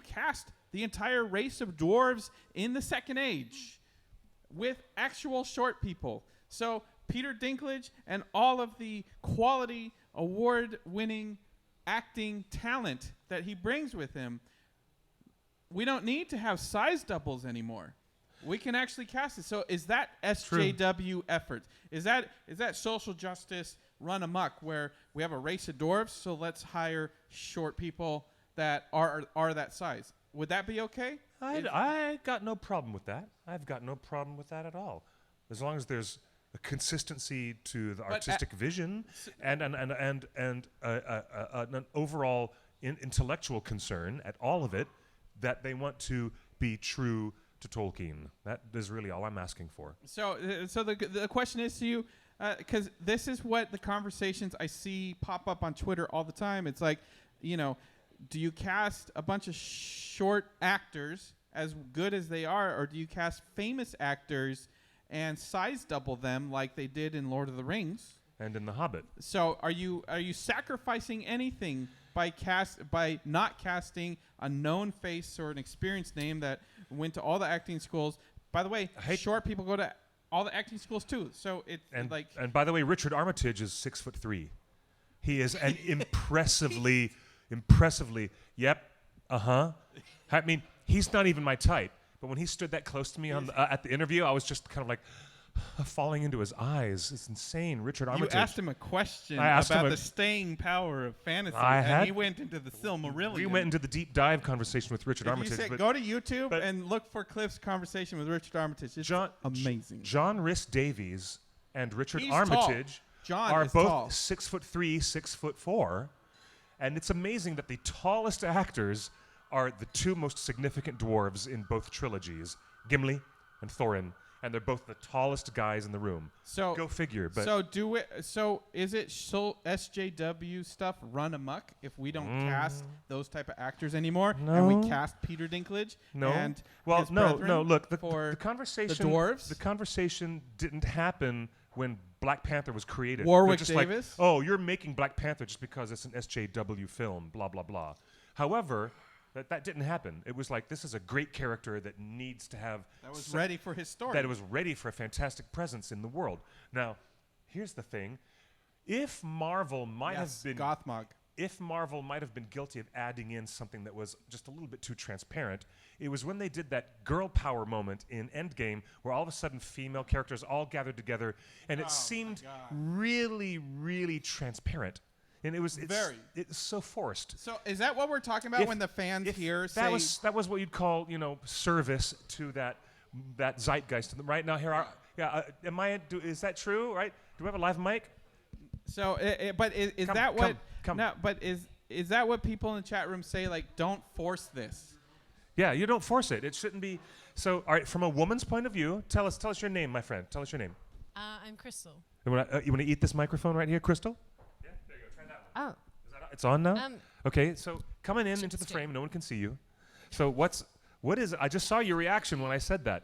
cast the entire race of dwarves in the Second Age with actual short people? So Peter Dinklage and all of the quality award-winning acting talent that he brings with him, we don't need to have size doubles anymore. We can actually cast it. So is that SJW effort? Is that social justice run amok where we have a race of dwarves, so let's hire short people that are that size? Would that be okay? I got no problem with that. I've got no problem with that at all. As long as there's a consistency to the artistic vision and an overall intellectual concern at all of it, that they want to be true to Tolkien. That is really all I'm asking for. So the question is to you, because this is what the conversations I see pop up on Twitter all the time. It's like, do you cast a bunch of short actors as good as they are, or do you cast famous actors and size double them like they did in Lord of the Rings? And in The Hobbit. So are you sacrificing anything by not casting a known face or an experienced name that went to all the acting schools? By the way, short people go to all the acting schools too. So it's and by the way, Richard Armitage is 6'3". He is an impressively. Yep. I mean, he's not even my type. But when he stood that close to me at the interview, I was just kind of like falling into his eyes. It's insane. Richard Armitage. You asked him a question about the staying power of fantasy, and he went into the Silmarillion. We went into the deep dive conversation with Richard Armitage. Go to YouTube and look for Cliff's conversation with Richard Armitage. It's amazing. John Rhys Davies and Richard Armitage are both 6'3", 6'4", and it's amazing that the tallest actors are the two most significant dwarves in both trilogies, Gimli and Thorin. And they're both the tallest guys in the room. So go figure. But is it SJW stuff run amok if we don't cast those type of actors anymore? No. And we cast Peter Dinklage? No. And no. Look, the conversation. The dwarves. The conversation didn't happen when Black Panther was created. Warwick just Davis. Like, oh, you're making Black Panther just because it's an SJW film. Blah blah blah. However. That didn't happen. It was like, this is a great character that needs to have... That was ready for his story. That it was ready for a fantastic presence in the world. Now, here's the thing. If Marvel might have been... Gothmog. If Marvel might have been guilty of adding in something that was just a little bit too transparent, it was when they did that girl power moment in Endgame where all of a sudden female characters all gathered together and it seemed really, really transparent. And it's so forced. So is that what we're talking about when the fans here say that was what you'd call, service to that zeitgeist? Right now here is that true? Right? Do we have a live mic? So is that what people in the chat room say, like, don't force this? Yeah, you don't force it. It shouldn't be. So all right, from a woman's point of view, tell us your name, my friend. Tell us your name. I'm Crystal. You want to eat this microphone right here, Crystal? Oh. It's on now? Okay, so coming into the frame, no one can see you. So what is it? I just saw your reaction when I said that.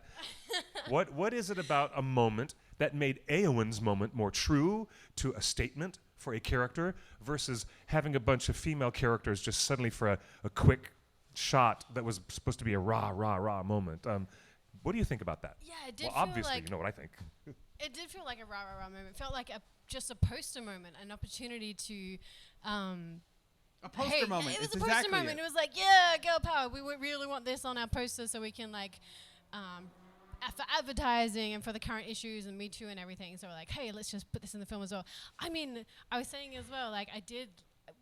What is it about a moment that made Éowyn's moment more true to a statement for a character versus having a bunch of female characters just suddenly for a quick shot that was supposed to be a rah moment? What do you think about that? Yeah, it did well, feel obviously, like you know what I think. It did feel like a rah moment. It felt like just a poster moment, an opportunity to... a poster moment. It was a poster moment. It was like, yeah, girl power. We really want this on our poster so we can, like, for advertising and for the current issues and Me Too and everything. So we're like, hey, let's just put this in the film as well. I mean, I was saying as well, like,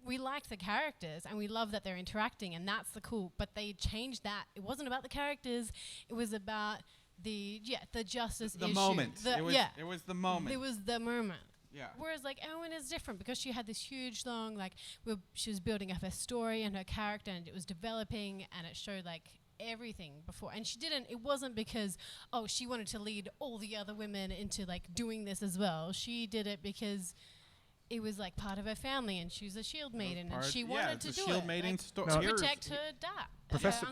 we liked the characters and we love that they're interacting and that's the cool, but they changed that. It wasn't about the characters. It was about the justice issue. The moment. It was the moment. It was the moment. Yeah. Whereas, like, Éowyn is different because she had this huge, long, like, she was building up her story and her character and it was developing and it showed, like, everything before. And it wasn't because, she wanted to lead all the other women into, like, doing this as well. She did it because it was, like, part of her family and she was a shield maiden and she wanted to do shield it. Maiden to protect her dad.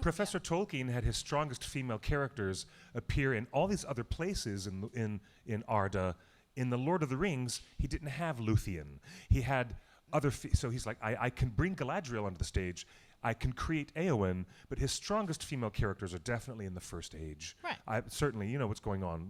Professor Tolkien had his strongest female characters appear in all these other places in Arda. In The Lord of the Rings, he didn't have Luthien. He had other... so he's like, I can bring Galadriel onto the stage. I can create Éowyn, but his strongest female characters are definitely in the First Age. Right. Certainly, you know what's going on.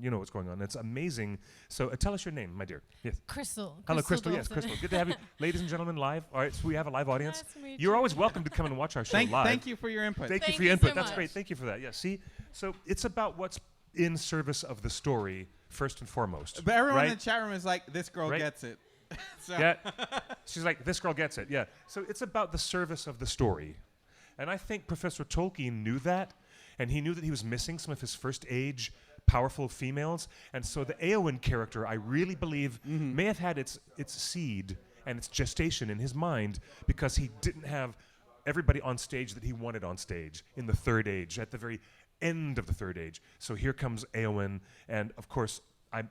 It's amazing. So tell us your name, my dear. Yes. Crystal. Hello, Crystal. Yes, Crystal. Good to have you. Ladies and gentlemen, live. All right, so we have a live audience. Nice to meet You're you. always welcome to come and watch our show live. Thank you for your input. Thank you for you your input. so That's much. great. Thank you for that. Yeah, see? So it's about what's in service of the story first and foremost. But everyone right? in the chat room is like, this girl gets it. So Yeah. She's like, this girl gets it. Yeah. So it's about the service of the story. And I think Professor Tolkien knew that, and he knew that he was missing some of his first age powerful females. And so the Éowyn character, I really believe, may have had its seed and its gestation in his mind because he didn't have everybody on stage that he wanted on stage in the Third Age, at the very end of the Third Age. So here comes Éowyn, and of course, I'm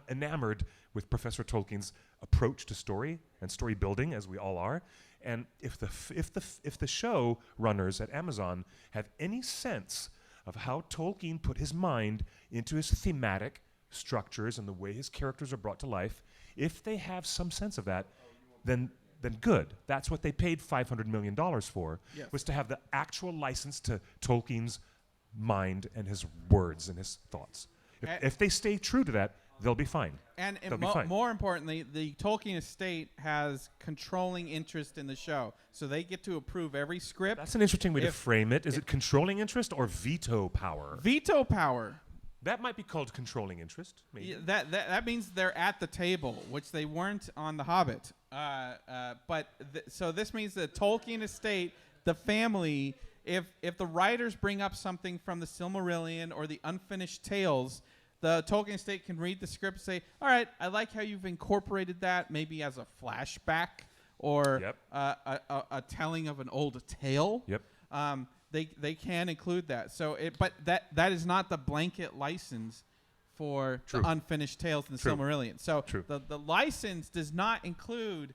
enamored with Professor Tolkien's approach to story and story building, as we all are. And if the show runners at Amazon have any sense of how Tolkien put his mind into his thematic structures and the way his characters are brought to life, if they have some sense of that, then good. That's what they paid $500 million for, was to have the actual license to Tolkien's mind and his words and his thoughts. If they stay true to that, they'll be fine. And they'll be fine. More importantly, the Tolkien estate has controlling interest in the show, so they get to approve every script. That's an interesting way to frame it. Is it controlling interest or veto power? Veto power. That might be called controlling interest. Maybe. Yeah, that means they're at the table, which they weren't on The Hobbit. So this means the Tolkien estate, the family, if the writers bring up something from the Silmarillion or the unfinished tales, the Tolkien estate can read the script and say, all right, I like how you've incorporated that maybe as a flashback or a telling of an old tale. Yep. They can include that. So but that is not the blanket license for the unfinished tales in the Silmarillion. So the license does not include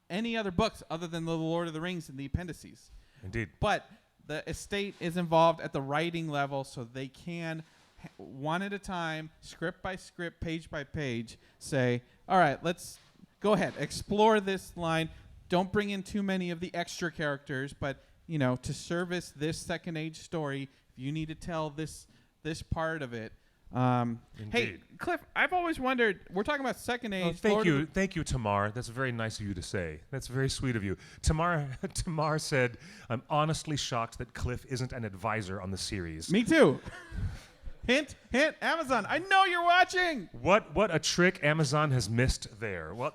any other books other than the Lord of the Rings and the appendices. Indeed. But the estate is involved at the writing level, so they can one at a time, script by script, page by page, say, all right, let's go ahead, explore this line. Don't bring in too many of the extra characters, but to service this second age story, if you need to tell this part of it. Hey, Cliff, I've always wondered, we're talking about second age. Thank you, Tamar. That's very nice of you to say. That's very sweet of you. Tamar said, I'm honestly shocked that Cliff isn't an advisor on the series. Me too. Hint, hint, Amazon. I know you're watching. What a trick Amazon has missed there. Well,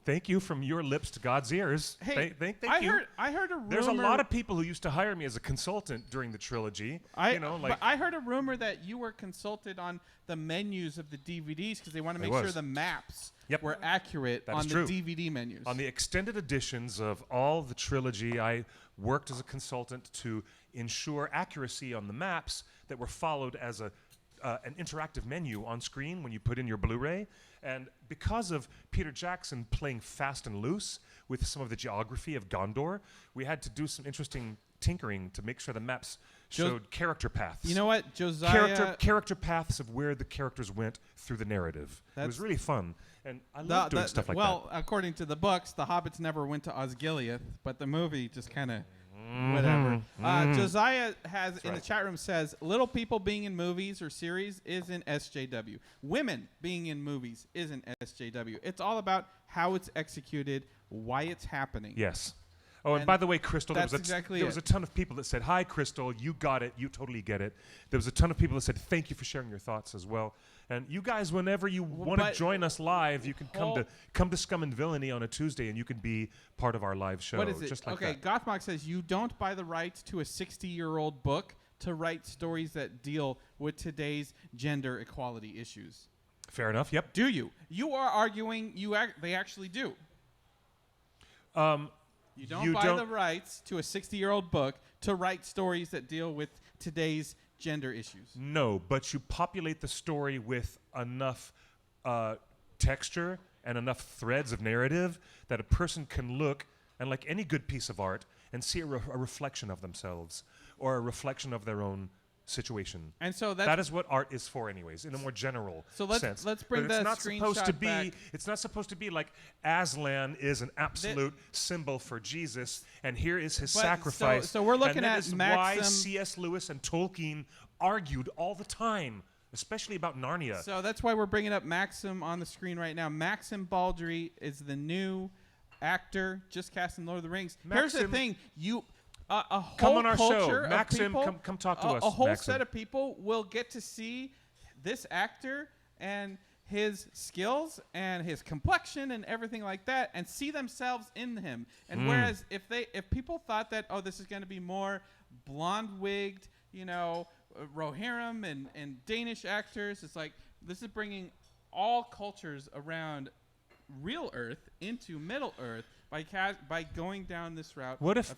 thank you from your lips to God's ears. Hey, thank I you. heard a rumor. There's a lot of people who used to hire me as a consultant during the trilogy. But I heard a rumor that you were consulted on the menus of the DVDs because they want to make sure the maps were accurate on the DVD menus. On the extended editions of all the trilogy, I worked as a consultant to ensure accuracy on the maps that were followed as an interactive menu on screen when you put in your Blu-ray. And because of Peter Jackson playing fast and loose with some of the geography of Gondor, we had to do some interesting tinkering to make sure the maps showed character paths. You know what, Josiah? Character paths of where the characters went through the narrative. It was really fun. And I love doing stuff like that. Well, according to the books, the hobbits never went to Osgiliath, but the movie just kind of... whatever. Josiah the chat room says, little people being in movies or series isn't SJW. Women being in movies isn't SJW. It's all about how it's executed, why it's happening. Yes. Oh, and by the way, Crystal, there was a ton of people that said, hi, Crystal, you got it. You totally get it. There was a ton of people that said, thank you for sharing your thoughts as well. And you guys, whenever you want to join us live, you can come to Scum and Villainy on a Tuesday, and you can be part of our live show. What is it? Just like that. Gothmog says, you don't buy the rights to a 60-year-old book to write stories that deal with today's gender equality issues. Fair enough, yep. Do you? You are arguing they actually do. You don't buy the rights to a 60-year-old book to write stories that deal with today's gender issues. No, but you populate the story with enough texture and enough threads of narrative that a person can look, and like any good piece of art, and see a reflection of themselves or a reflection of their own situation. And so that is what art is for anyways, in a more general sense. Let's bring the screenshot back. It's not supposed to be like Aslan is an absolute symbol for Jesus, and here is his sacrifice. So we're looking at Maxim. Why C.S. Lewis and Tolkien argued all the time, especially about Narnia. So that's why we're bringing up Maxim on the screen right now. Maxim Baldry is the new actor just cast in Lord of the Rings. Here's the thing. A whole come on our show, of Maxim. People, come talk to us. A whole Maxim. set of people will get to see this actor and his skills and his complexion and everything like that, and see themselves in him. And whereas if people thought that this is going to be more blonde wigged, Rohirrim and Danish actors, it's like this is bringing all cultures around real Earth into Middle Earth. By going down this route what if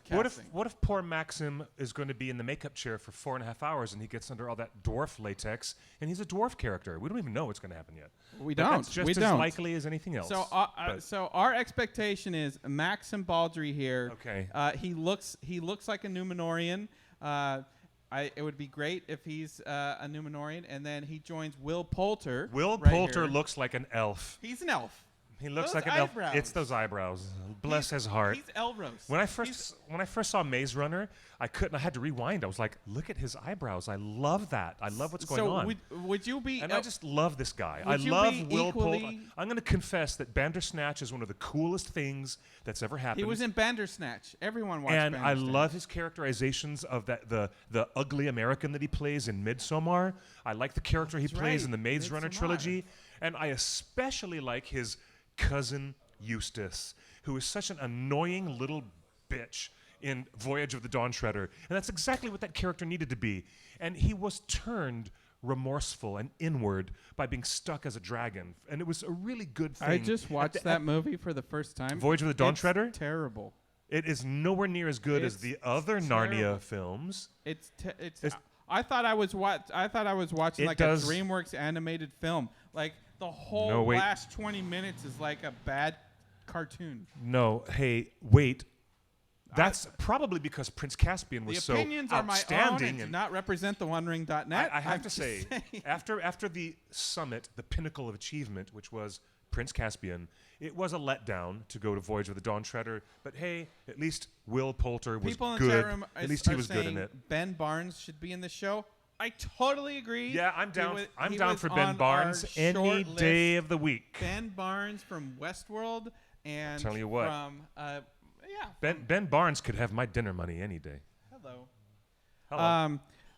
poor Maxim is going to be in the makeup chair for 4.5 hours and he gets under all that dwarf latex and he's a dwarf character? We don't even know what's going to happen yet. That's just as likely as anything else. So our expectation is Maxim Baldry here. Okay. He looks like a Numenorian. It would be great if he's a Numenorian, and then he joins Will Poulter. Will right Poulter here. looks like an elf. He's an elf. He looks Those like an eyebrows. elf. It's those eyebrows. Bless his heart. He's Elros. When I first saw Maze Runner, I had to rewind. I was like, look at his eyebrows. I love that. I love what's going on. Would you be? And I just love this guy. I would you love be Will equally- Poulter. I'm going to confess that Bandersnatch is one of the coolest things that's ever happened. He was in Bandersnatch. Everyone watched and I Bandersnatch. love his characterizations of the ugly American that he plays in Midsommar. I like the character he plays right, in the Maze Runner Midsommar. trilogy. And I especially like his cousin Eustace, who is such an annoying little bitch in Voyage of the Dawn Treader. And that's exactly what that character needed to be. And he was turned remorseful and inward by being stuck as a dragon. And it was a really good thing. I just watched that movie for the first time. Voyage of the Dawn It's Treader? Terrible. It is nowhere near as good as It's the other terrible. Narnia films. It's. It's- I thought I was watching It like does- a DreamWorks animated film. Like the whole No, wait. last 20 minutes is like a bad cartoon. No, hey, wait. That's probably because Prince Caspian was The so opinions are my own outstanding. and do and not represent the OneRing.net. I have I'm to just say, saying. after the summit, the pinnacle of achievement, which was Prince Caspian, it was a letdown to go to Voyage of the Dawn Treader. But hey, at least Will Poulter was People in good. the chat room At least he are was good in saying it. Ben Barnes should be in the show. I totally agree. Yeah, I'm down. I'm he down was for on Ben our Barnes any short day list. of the week. Ben Barnes from Westworld and Tell you what. from Ben Barnes could have my dinner money any day. hello. Hello.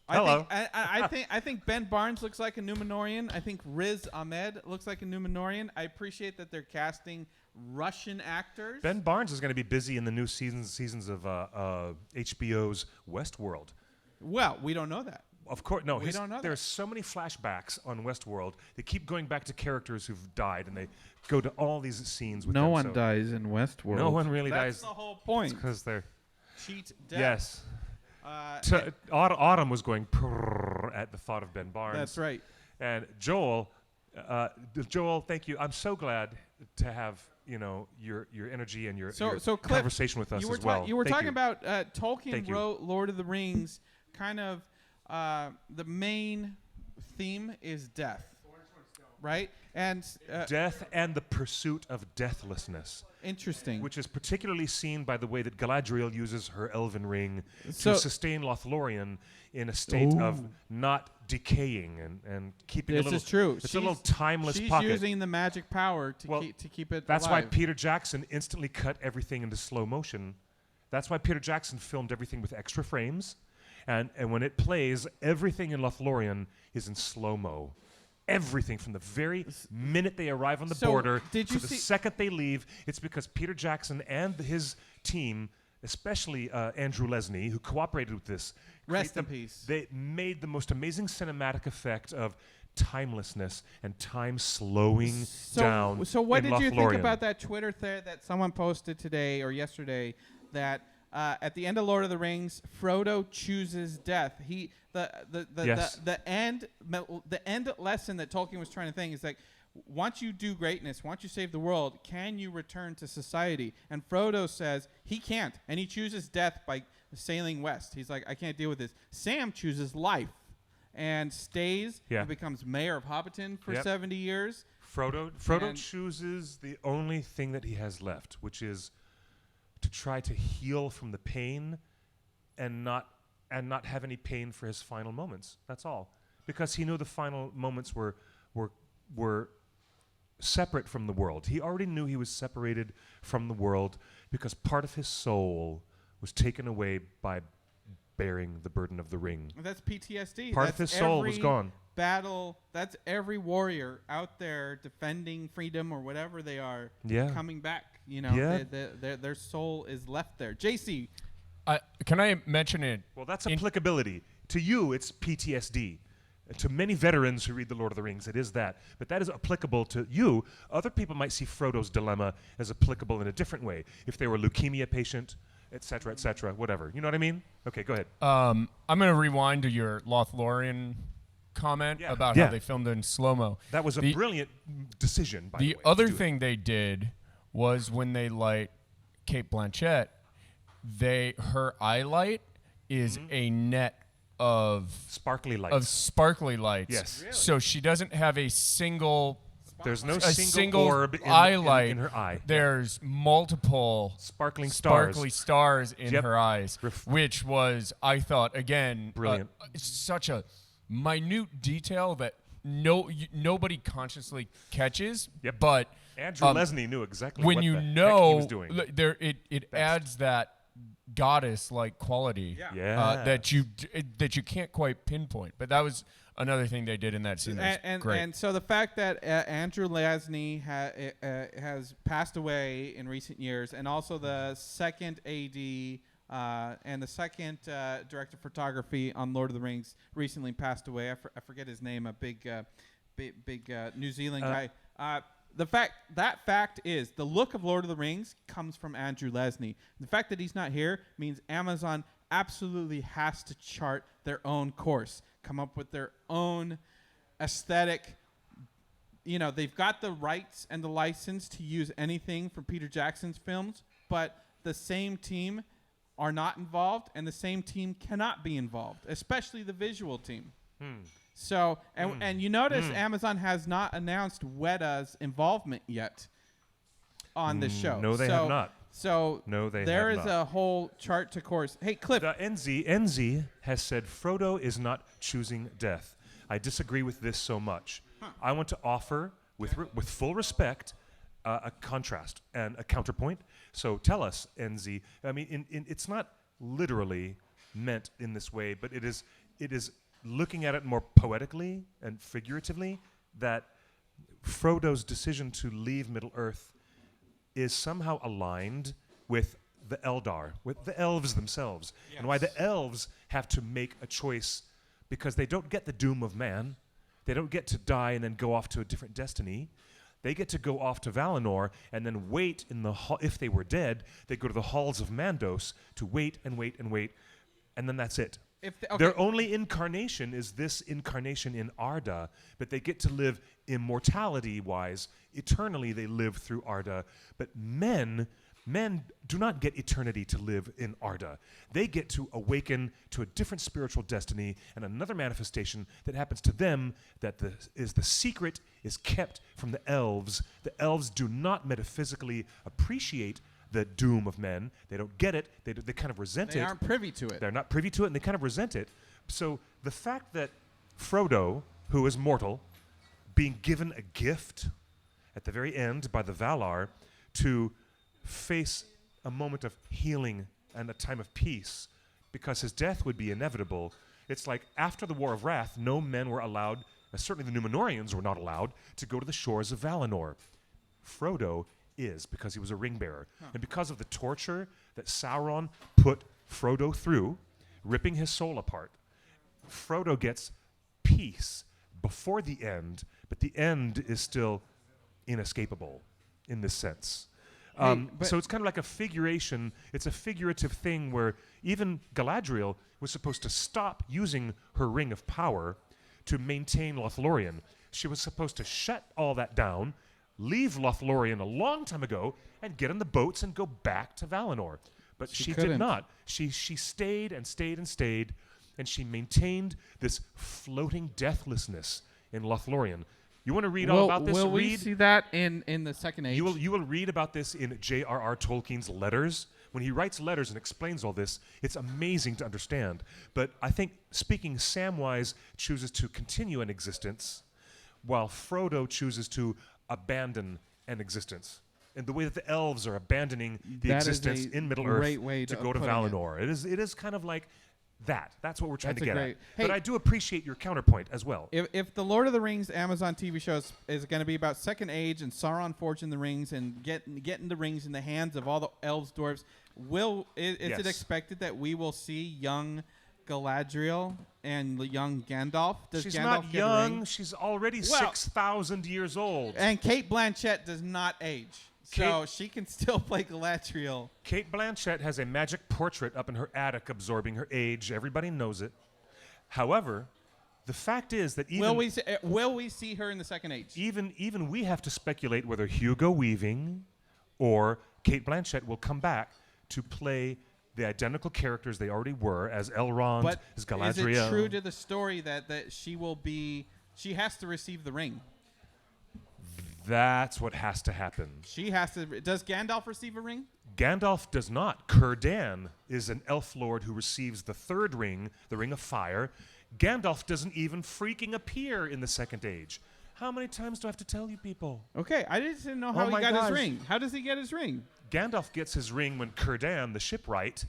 Hello. I think Ben Barnes looks like a Numenorian. I think Riz Ahmed looks like a Numenorian. I appreciate that they're casting Russian actors. Ben Barnes is going to be busy in the new seasons of HBO's Westworld. Well, we don't know that. Of course, no. We don't know There's that. so many flashbacks on Westworld. They keep going back to characters who've died, and they go to all these scenes with No them. one so dies in Westworld. No one really That's dies. the whole point. Because they're Cheat death. yes. Uh, Autumn was going prrrr at the thought of Ben Barnes. That's right. And Joel, thank you. I'm so glad to have your energy and your So Cliff, conversation with us you were as well. You were Thank talking about Tolkien Thank you. wrote Lord of the Rings. Kind of the main theme is death, right? And death and the pursuit of deathlessness, interesting. which is particularly seen by the way that Galadriel uses her elven ring So- to sustain Lothlorien in a state of Ooh. not decaying and keeping This a little. is true. It's a little timeless She's pocket. using the magic power to Well, keep it That's why alive. Peter Jackson instantly cut everything into slow motion. That's why Peter Jackson filmed everything with extra frames. And when it plays, everything in Lothlorien is in slow-mo. Everything from the very minute they arrive on the So, border did to you the see- second they leave. It's because Peter Jackson and his team, especially Andrew Lesney, who cooperated with this, Rest in peace. They made the most amazing cinematic effect of timelessness and time slowing down. So what in did you think Lothlorien. about that Twitter thread that someone posted today or yesterday that at the end of Lord of the Rings, Frodo chooses death. Yes. The end lesson that Tolkien was trying to think is like, once you do greatness, once you save the world, can you return to society? And Frodo says he can't, and he chooses death by sailing west. He's like, I can't deal with this. Sam chooses life and stays Yeah. and becomes mayor of Hobbiton for Yep. 70 years. Frodo And- chooses the only thing that he has left, which is to try to heal from the pain and not have any pain for his final moments. That's all. Because he knew the final moments were separate from the world. He already knew he was separated from the world because part of his soul was taken away by bearing the burden of the ring. That's PTSD. Part of That's his soul was every gone. Battle. That's every warrior out there defending freedom or whatever they are. Yeah. Coming back. You know, Yeah. their soul is left there. JC. Can I mention it? Well, that's applicability. To you, it's PTSD. To many veterans who read The Lord of the Rings, it is that. But that is applicable to you. Other people might see Frodo's dilemma as applicable in a different way. If they were a leukemia patient, et cetera, whatever. You know what I mean? Okay, go ahead. I'm going to rewind to your Lothlorien comment Yeah. about Yeah. how they filmed it in slow-mo. That was a The- brilliant decision, by the The way. other to do it. thing they did was when they light Kate Blanchett, her eye light is Mm-hmm. a net Sparkly lights. of sparkly lights. Yes. Really? So she doesn't have a single There's no a single orb eye light. in her eye. There's multiple Sparkling stars. sparkly stars in Yep. her eyes, which was, I thought, again, Brilliant. Such a minute detail that nobody consciously catches. Yep. But Andrew Lesney knew exactly when what you the heck he know, was doing. it adds that goddess-like quality that you can't quite pinpoint. But that was another thing they did in that scene. That was great. And so the fact that Andrew Lesney has passed away in recent years, and also the second AD and the second director of photography on Lord of the Rings recently passed away. I forget his name. A big New Zealand guy. The fact is the look of Lord of the Rings comes from Andrew Lesney. The fact that he's not here means Amazon absolutely has to chart their own course, come up with their own aesthetic. You know, they've got the rights and the license to use anything from Peter Jackson's films, but the same team are not involved, and the same team cannot be involved, especially the visual team. So, and you notice Amazon has not announced Weta's involvement yet on this show. No, they have not. So No, they there have is not. a whole chart to course. Hey, Cliff. The NZ has said Frodo is not choosing death. I disagree with this so much. I want to offer, with full respect, a contrast and a counterpoint. So tell us, NZ. I mean, it's not literally meant in this way, but it is looking at it more poetically and figuratively, that Frodo's decision to leave Middle-earth is somehow aligned with the Eldar, with the elves themselves, and why the elves have to make a choice, because they don't get the doom of man. They don't get to die and then go off to a different destiny. They get to go off to Valinor and then wait in the if they were dead, they go to the halls of Mandos to wait and wait and wait, and then that's it. Their only incarnation is this incarnation in Arda, but they get to live immortality-wise. Eternally they live through Arda. But men do not get eternity to live in Arda. They get to awaken to a different spiritual destiny and another manifestation that happens to them, that the secret is kept from the elves. The elves do not metaphysically appreciate the doom of men. They don't get it. They kind of resent it. They aren't privy to it. They're not privy to it, and they kind of resent it. So the fact that Frodo, who is mortal, being given a gift at the very end by the Valar to face a moment of healing and a time of peace, because his death would be inevitable. It's like after the War of Wrath, no men were allowed, certainly the Númenóreans were not allowed, to go to the shores of Valinor. Frodo is, because he was a ring bearer. And because of the torture that Sauron put Frodo through, ripping his soul apart, Frodo gets peace before the end, but the end is still inescapable in this sense. So it's kind of like a figuration. It's a figurative thing where even Galadriel was supposed to stop using her ring of power to maintain Lothlorien. She was supposed to shut all that down, leave Lothlorien a long time ago, and get on the boats and go back to Valinor. But she did not. She stayed and stayed and stayed, and she maintained this floating deathlessness in Lothlorien. You want to read all about this? Will we see that in the Second Age? You will read about this in J.R.R. Tolkien's letters. When he writes letters and explains all this, it's amazing to understand. But I think, speaking Samwise chooses to continue an existence, while Frodo chooses to abandon an existence. In the way that the elves are abandoning the existence in Middle-earth to go to Valinor. It is kind of like that. That's what we're trying to get at. But I do appreciate your counterpoint as well. If the Lord of the Rings Amazon TV show is going to be about Second Age and Sauron forging the rings and getting the rings in the hands of all the elves, dwarves, is it expected that we will see young Galadriel and the young Gandalf? She's Gandalf not get a ring? young. She's already 6,000 years old. And Kate Blanchett does not age. So she can still play Galadriel. Kate Blanchett has a magic portrait up in her attic absorbing her age. Everybody knows it. However, the fact is that even... Will we see her in the Second Age? Even we have to speculate whether Hugo Weaving or Kate Blanchett will come back to play the identical characters they already were, as Elrond, But as is Galadriel. it true to the story that she has to receive the ring? That's what has to happen. She has to. Does Gandalf receive a ring? Gandalf does not. Círdan is an elf lord who receives the third ring, the Ring of Fire. Gandalf doesn't even freaking appear in the Second Age. How many times do I have to tell you people? Okay, I just didn't know how Oh he my got gosh. his ring. How does he get his ring? Gandalf gets his ring when Círdan, the shipwright,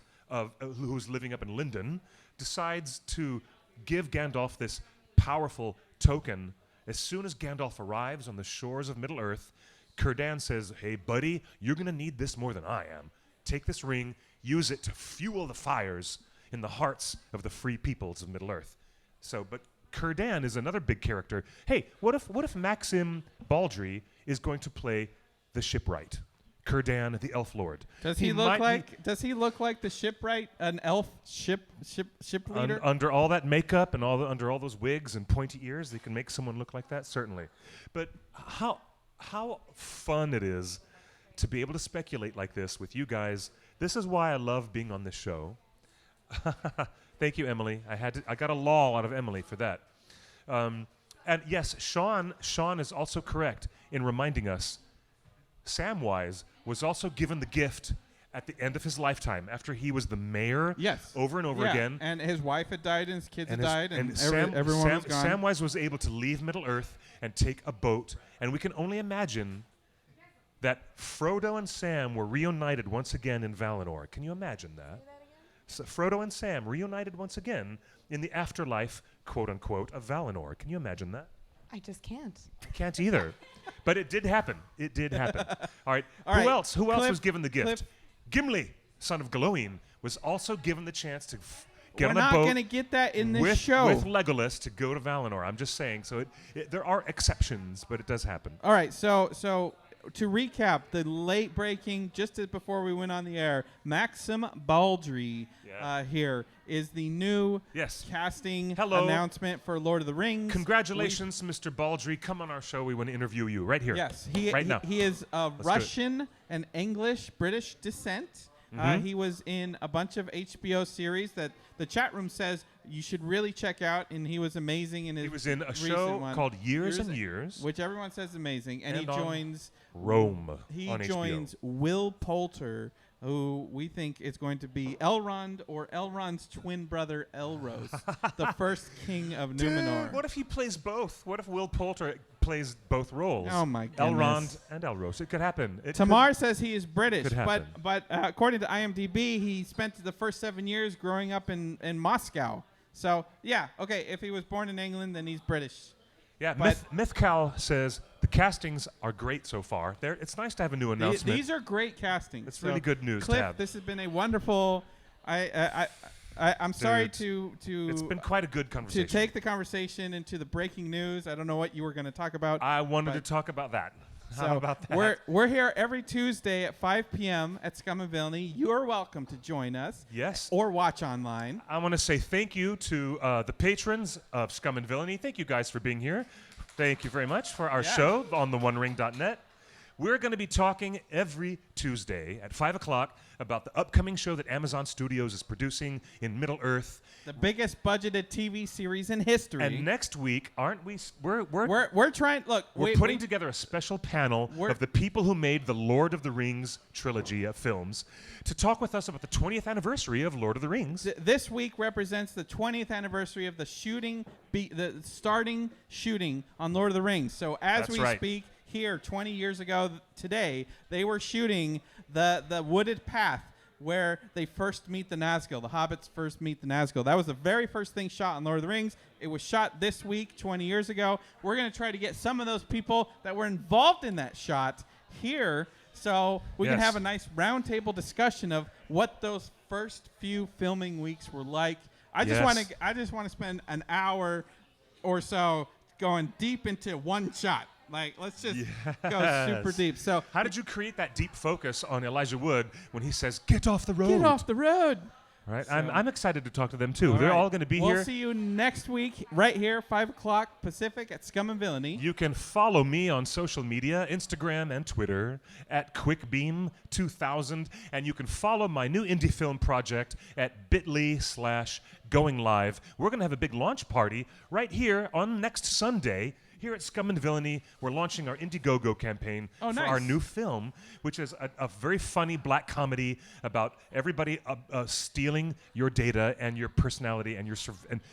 who's living up in Lindon, decides to give Gandalf this powerful token. As soon as Gandalf arrives on the shores of Middle-earth, Círdan says, hey, buddy, you're going to need this more than I am. Take this ring, use it to fuel the fires in the hearts of the free peoples of Middle-earth. But Círdan is another big character. Hey, what if Maxim Baldry is going to play the shipwright? Círdan, the elf lord. Does he look like the shipwright, an elf ship leader? Under all that makeup and under all those wigs and pointy ears, they can make someone look like that, certainly. But how fun it is to be able to speculate like this with you guys. This is why I love being on this show. Thank you, Emily. I got a lol out of Emily for that. And yes, Sean is also correct in reminding us Samwise was also given the gift at the end of his lifetime after he was the mayor over and over again. And his wife had died and his kids had died and everyone was gone. Samwise was able to leave Middle-earth and take a boat. And we can only imagine that Frodo and Sam were reunited once again in Valinor. Can you imagine that? So Frodo and Sam reunited once again in the afterlife, quote-unquote, of Valinor. Can you imagine that? I just can't. Can't either. But it did happen. It did happen. All right. All Who right. else? Who else Cliff- was given the gift? Cliff- Gimli, son of Gawain, was also given the chance to get We're on a not boat going to get that in this with, show. with Legolas to go to Valinor. I'm just saying. So there are exceptions, but it does happen. All right, so to recap, the late breaking, just before we went on the air, Maxim Baldry here is the new casting announcement for Lord of the Rings. Congratulations, Mr. Baldry. Come on our show. We want to interview you right here. Yes, now. He is Russian and English, British descent. He was in a bunch of HBO series that the chat room says you should really check out, and he was amazing in his He was in a recent show one. called Years and Years, which everyone says is amazing, and he on joins Rome He on joins HBO. Will Poulter, who we think is going to be Elrond or Elrond's twin brother Elros, the first king of Numenor. Dude, what if he plays both? What if Will Poulter plays both roles? Oh my Elrond goodness. and Elros. It could happen. Tamar says he is British, could happen. but according to IMDb, he spent the first 7 years growing up in Moscow. So yeah, okay. If he was born in England, then he's British. Yeah, But- Mythcal says the castings are great so far. It's nice to have a new announcement. These are great castings. It's really good news to Cliff, have. this has been a wonderful. I'm sorry Dude, to. It's been quite a good to conversation. take the conversation into the breaking news. I don't know what you were going to talk about. I wanted to but- talk about that. So How about that? we're here every Tuesday at 5 p.m. at Scum and Villainy. You are welcome to join us. Yes. Or watch online. I want to say thank you to the patrons of Scum and Villainy. Thank you guys for being here. Thank you very much for our show on theonering.net. We're going to be talking every Tuesday at 5 o'clock about the upcoming show that Amazon Studios is producing in Middle-earth. The biggest budgeted TV series in history. And next week, aren't we? We're trying. Look, We're putting together a special panel We're- of the people who made the Lord of the Rings trilogy of films to talk with us about the 20th anniversary of Lord of the Rings. This week represents the 20th anniversary of the the starting shooting on Lord of the Rings. So as That's we right. speak here, 20 years ago today, they were shooting the wooded path where they first meet the Nazgul. The hobbits first meet the Nazgul. That was the very first thing shot on Lord of the Rings. It was shot this week, 20 years ago. We're going to try to get some of those people that were involved in that shot here so we can Yes. have a nice roundtable discussion of what those first few filming weeks were like. I just want to spend an hour or so going deep into one shot. Like, let's just go super deep. So How did you create that deep focus on Elijah Wood when he says, "Get off the road"? get off the road. Right? So- I'm excited to talk to them too. All They're right. all going to be we'll here. see you next week, right here, 5 o'clock Pacific at Scum and Villainy. You can follow me on social media, Instagram and Twitter at QuickBeam2000, and you can follow my new indie film project at bit.ly/goinglive. We're going to have a big launch party right here on next Sunday. Here at Scum and Villainy, we're launching our Indiegogo campaign Oh, for our nice. new film, which is a very funny black comedy about everybody stealing your data and your personality and your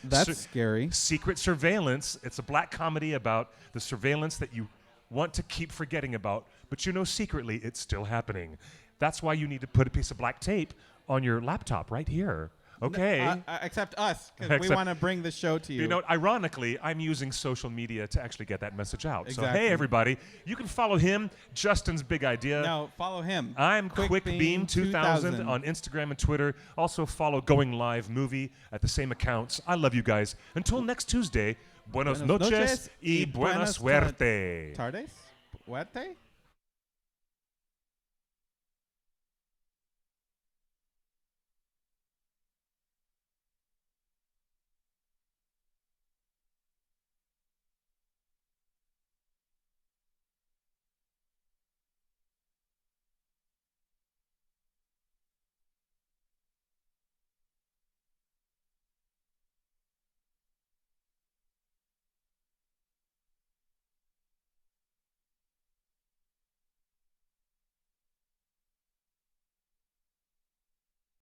That's scary. secret surveillance. It's a black comedy about the surveillance that you want to keep forgetting about, but you know secretly it's still happening. That's why you need to put a piece of black tape on your laptop right here. Okay. Except us, because we Except- want to bring the show to you. You know, ironically, I'm using social media to actually get that message out. So, Exactly. hey, everybody, you can follow him, Justin's Big Idea. No, follow him. I'm QuickBeam2000 on Instagram and Twitter. Also, follow Going Live Movie at the same accounts. I love you guys. Until next Tuesday, buenos noches y buena suerte. Tardes? Fuerte?